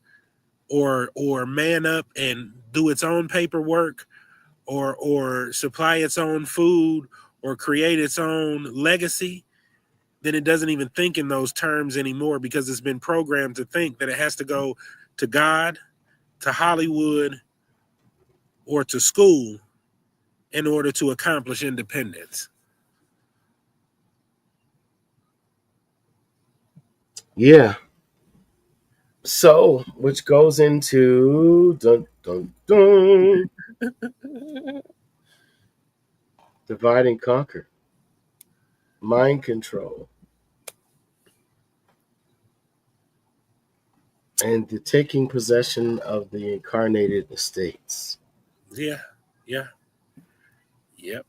or man up and do its own paperwork or supply its own food or create its own legacy, then it doesn't even think in those terms anymore because it's been programmed to think that it has to go to God, to Hollywood, or to school in order to accomplish independence. Yeah. So, which goes into dun, dun, dun, divide and conquer, mind control, and the taking possession of the incarnated estates. Yeah, yeah, yep,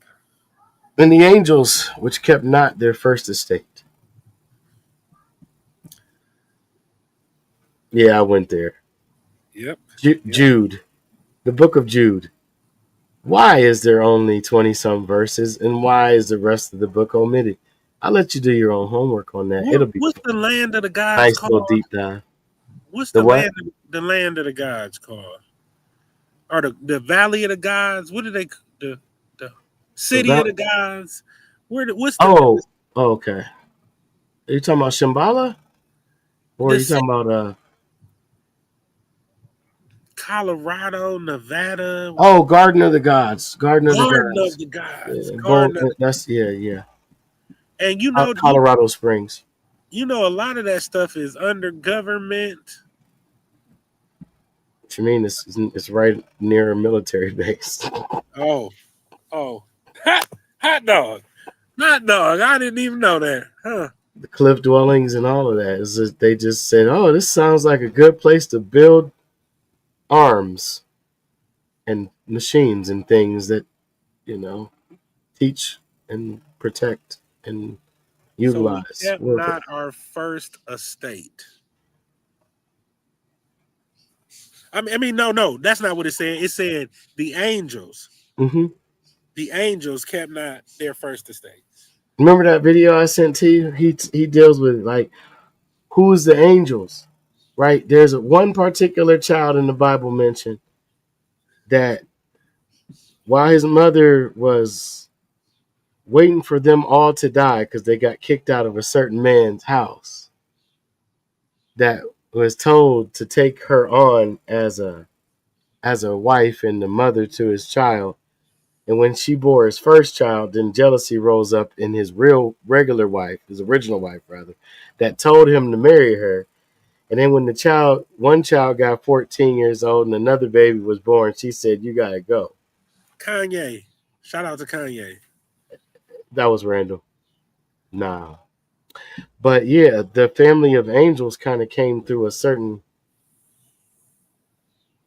And the angels, which kept not their first estate. Yeah, I went there. yep, yep. Jude, the book of Jude. Why is there only 20 some verses and why is the rest of the book omitted? I'll let you do your own homework on that. It'll be What's the land of the a gods nice little called? deep dive. What's The the what? land of the gods called? Or the valley of the gods? What do they the The city of val- the gods? What's oh, okay. Are you talking about Shambhala? Or are the you talking about Colorado, Nevada, Garden of the Gods. Garden of the Garden of Gods. the Gods, Yeah, Garden of the that's yeah. and Colorado Springs. a lot of that stuff is under government. What you mean it's right near a military base. Oh, oh, hot dog, hot dog. I didn't even know that, huh? The cliff dwellings and all of that. It's just, they just said, "Oh, this sounds like a good place to build arms and machines and things that you know teach and protect and So we utilize kept warfare." not our first estate. No, that's not what it said. It said the angels. hmm The angels kept not their first estate. Remember that video I sent to you? He deals with like who's the angels, right? There's one particular child in the Bible mentioned that while his mother was waiting for them all to die because they got kicked out of a certain man's house, that was told to take her on as a as a wife and the mother to his child. And when she bore his first child, then jealousy rose up in his regular wife, his original wife rather, that told him to marry her. And then when one child got 14 years old and another baby was born, she said, "You gotta go." Kanye. Shout out to Kanye. That was Randall. Nah. But yeah, the family of angels kind of came through a certain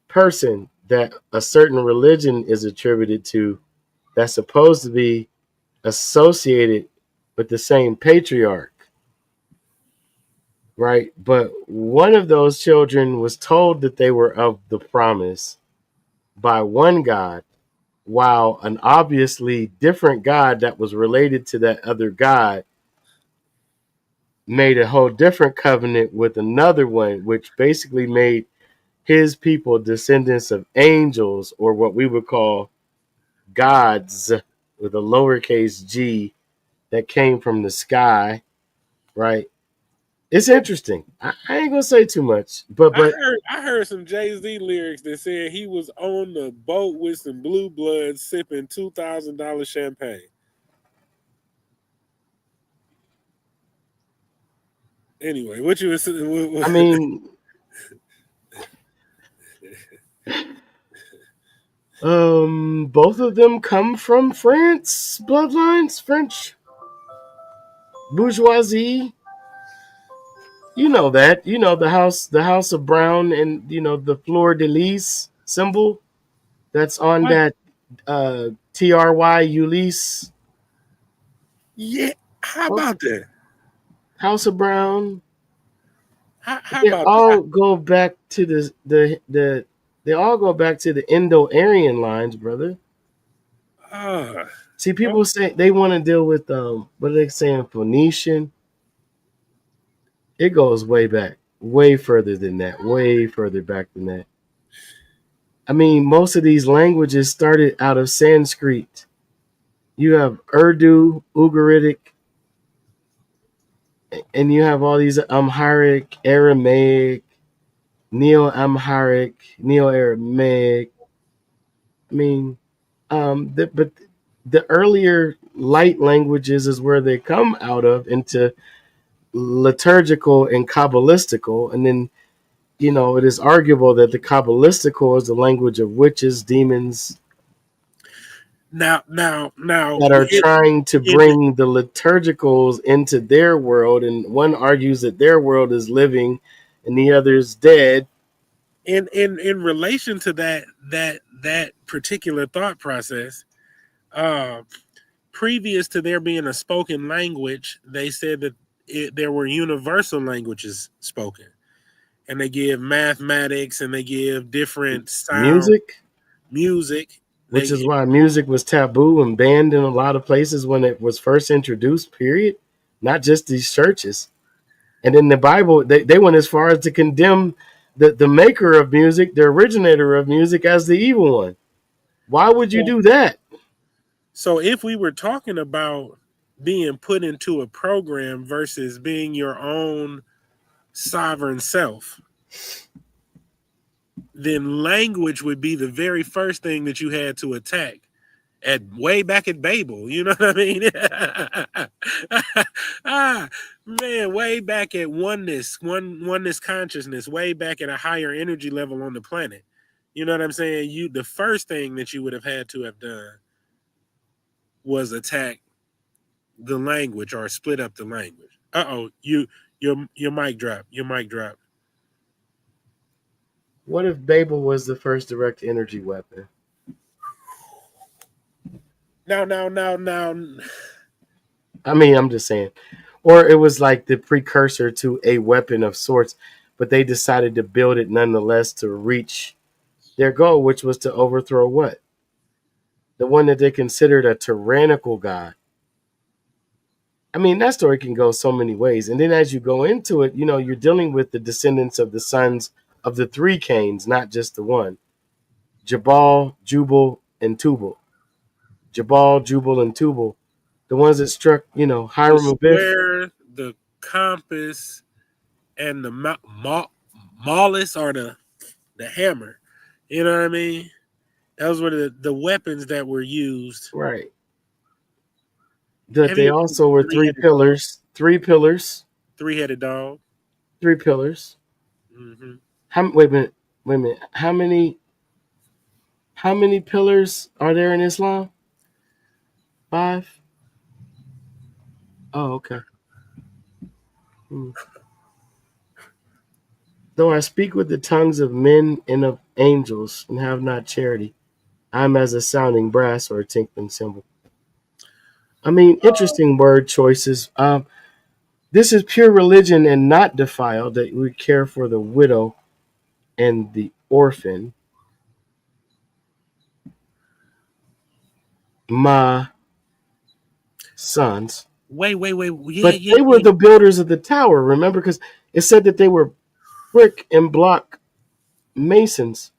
person that a certain religion is attributed to that's supposed to be associated with the same patriarch, right? But one of those children was told that they were of the promise by one God, while an obviously different God that was related to that other God made a whole different covenant with another one, which basically made his people descendants of angels, or what we would call gods with a lowercase g, that came from the sky, right? It's interesting. I ain't gonna say too much, but I heard some Jay-Z lyrics that said he was on the boat with some blue bloods sipping $2,000 champagne. Anyway, what you was I mean, both of them come from France bloodlines, French bourgeoisie. You know that. You know the house of Brown, and the fleur de lis symbol that's on what? that TRY Ulysses. Yeah, how Oh, about that? House of Brown. How They about that? all go back to the they all go back to the Indo-Aryan lines, brother. Ah, See, oh, people say they want to deal with what are they saying, Phoenician. It goes way back, way further than that, way further back than that. I mean, most of these languages started out of Sanskrit. You have Urdu, Ugaritic, and you have all these Amharic, Aramaic, Neo-Amharic, Neo-Aramaic. I mean, but the earlier light languages is where they come out of into liturgical and kabbalistical, and then it is arguable that the kabbalistical is the language of witches, demons now, that are trying to bring the liturgicals into their world, and one argues that their world is living and the other is dead. in relation to that particular thought process, uh, previous to there being a spoken language, they said that there were universal languages spoken, and they give mathematics and they give different sound Music, music. which They is why music was taboo and banned in a lot of places when it was first introduced, period. Not just these churches. And in the Bible, they went as far as to condemn the maker of music, the originator of music, as the evil one. Why would you so, do that? so if we were talking about being put into a program versus being your own sovereign self, then language would be the very first thing that you had to attack at way back at Babel. You know what I mean? Ah, man, way back at oneness consciousness, way back at a higher energy level on the planet. You know what I'm saying? The first thing that you would have had to have done was attack the language or split up the language. Your mic drop. Your mic drop. What if Babel was the first direct energy weapon? Now. I mean, I'm just saying. Or it was like the precursor to a weapon of sorts, but they decided to build it nonetheless to reach their goal, which was to overthrow what? The one that they considered a tyrannical god. I mean, that story can go so many ways. And then as you go into it, you're dealing with the descendants of the sons of the three Cains, not just the one. Jabal, Jubal, and Tubal. Jabal, Jubal, and Tubal. The ones that struck, The Hiram Abiff. square, the compass, and the Malus or the hammer. You know what I mean? Those were the weapons that were used. Right. That Have they you also were three-headed dog? three pillars, Three-headed dog. three pillars. Hmm. Wait a minute, wait a minute. How many pillars are there in Islam? Five. Oh, okay. Hmm. Though I speak with the tongues of men and of angels and have not charity, I am as a sounding brass or a tinkling cymbal. I mean, interesting word choices. This is pure religion and not defiled that we care for the widow and the orphan. My sons. Wait. Yeah, But yeah, they were yeah. the builders of the tower, remember? Because it said that they were brick and block masons.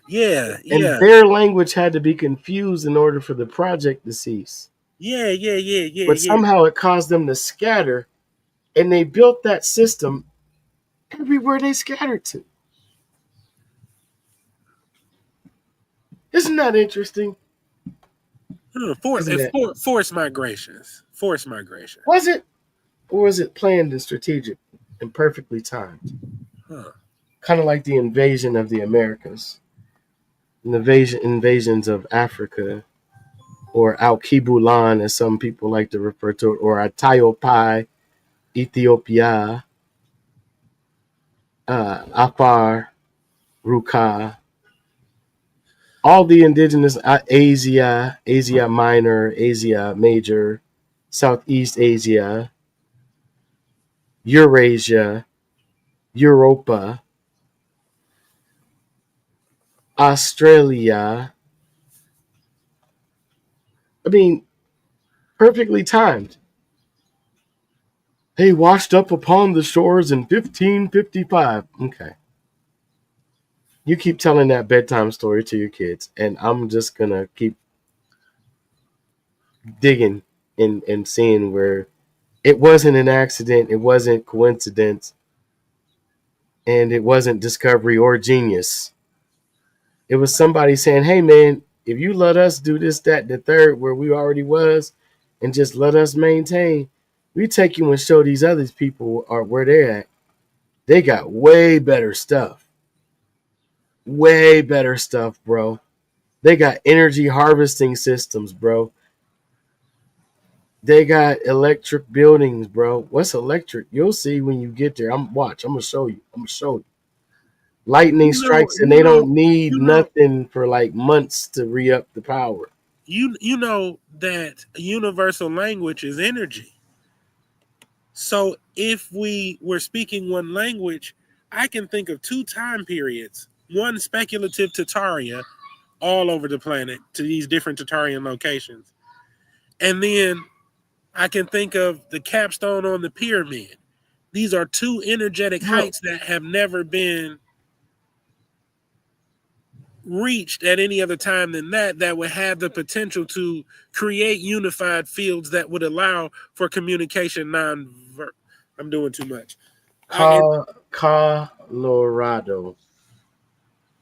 Yeah, And yeah. their language had to be confused in order for the project to cease. But Yeah. somehow it caused them to scatter, and they built that system everywhere they scattered to. Isn't that interesting? Isn't that? Forced migrations. Forced migration. Was it? Or was it planned and strategic and perfectly timed? Huh. Kind of like the invasion of the Americas, and invasions of Africa, or Al Kibulan, as some people like to refer to it, or Atayopai, Ethiopia, Afar, Ruka, all the indigenous Asia, Asia Minor, Asia Major, Southeast Asia, Eurasia, Europa, Australia. I mean, perfectly timed. They washed up upon the shores in 1555. Okay. You keep telling that bedtime story to your kids, and I'm just going to keep digging and seeing where it wasn't an accident, it wasn't coincidence, and it wasn't discovery or genius. It was somebody saying, "Hey, man, if you let us do this, that, and the third, where we already was, and just let us maintain, we take you and show these other people are where they're at. They got way better stuff, way better stuff, bro. They got energy harvesting systems, bro. They got electric buildings, bro. What's electric? You'll see when you get there. I'm gonna show you. I'm gonna show you. Lightning You know, strikes and you they know, don't need you know, nothing for like months to re up the power. you know that universal language is energy. So if we were speaking one language, I can think of two time periods. One speculative Tataria all over the planet to these different Tatarian locations. And then I can think of the capstone on the pyramid. These are two energetic Bro, heights that have never been reached at any other time than that would have the potential to create unified fields that would allow for communication I'm doing too much. Colorado,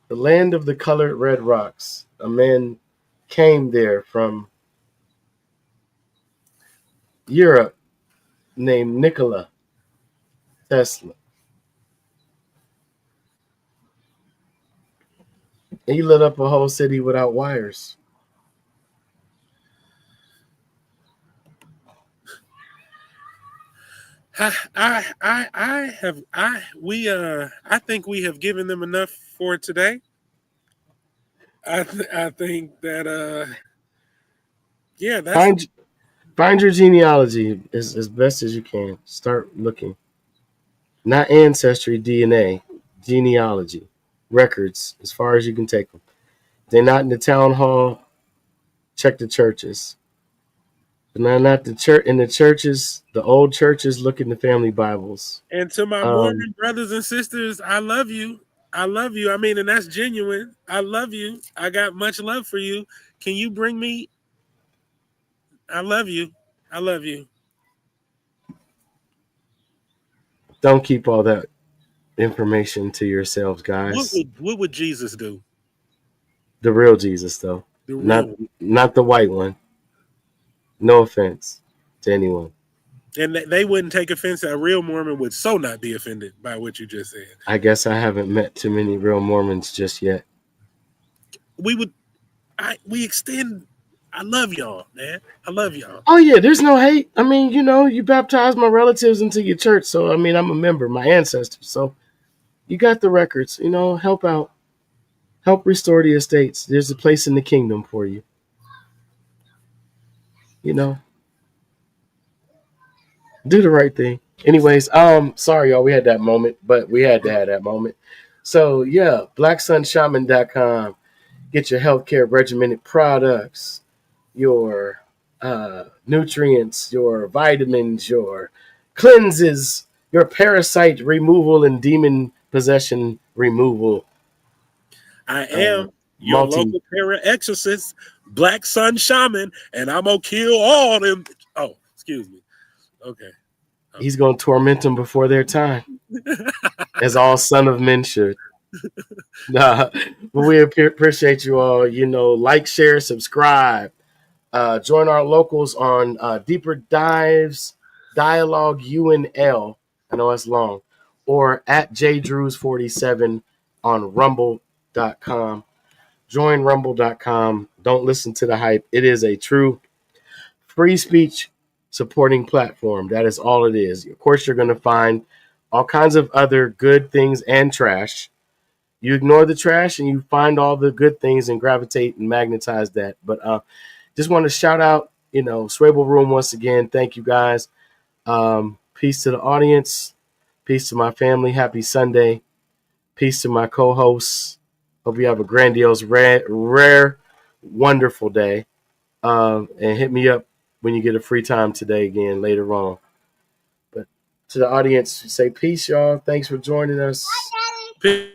the land of the colored red rocks. A man came there from Europe named Nikola Tesla. He lit up a whole city without wires. I think we have given them enough for today. I think that yeah, that's Find find your genealogy as best as you can. Start looking. Not ancestry, DNA, genealogy, records, as far as you can take them. If they're not in the town hall, check the churches. But not the church in the churches, the old churches, look in the family Bibles. and to my Um, Mormon brothers and sisters, I love you. I love you. I mean, and that's genuine. I love you. I got much love for you. Can you bring me? I love you. I love you. don't keep all that information to yourselves, guys. What would Jesus do? The real Jesus, though, The not real, not the white one. No offense to anyone. and they wouldn't take offense. A real Mormon would so not be offended by what you just said. I guess I haven't met too many real Mormons just yet. We would, we extend. I love y'all, man. I love y'all. Oh yeah, there's no hate. I mean, you baptized my relatives into your church, so I mean, I'm a member, my ancestors. So you got the records. Help out, help restore the estates. There's a place in the kingdom for you. Do the right thing. Anyways, sorry y'all, we had that moment, but we had to have that moment. So yeah, blacksunshaman.com. Get your healthcare regimented products, your nutrients, your vitamins, your cleanses, your parasite removal and demon possession removal. I am your local para exorcist, Black Sun Shaman, and I'm gonna kill all them. Oh, excuse me. Okay. He's gonna torment them before their time, as all son of men should. Nah, but we appreciate you all. Like, share, subscribe. Join our locals on Deeper Dives, Dialogue UNL. I know that's long. Or at Jay.Drewz47 on rumble.com. Join rumble.com. Don't listen to the hype. It is a true free speech supporting platform. That is all it is. Of course, you're going to find all kinds of other good things and trash. You ignore the trash and you find all the good things and gravitate and magnetize that. But just want to shout out, Swable Room once again. Thank you guys. Peace to the audience. Peace to my family. Happy Sunday. Peace to my co-hosts. Hope you have a grandiose, rare, wonderful day. And hit me up when you get a free time today again later on. But to the audience, say peace, y'all. Thanks for joining us. Peace.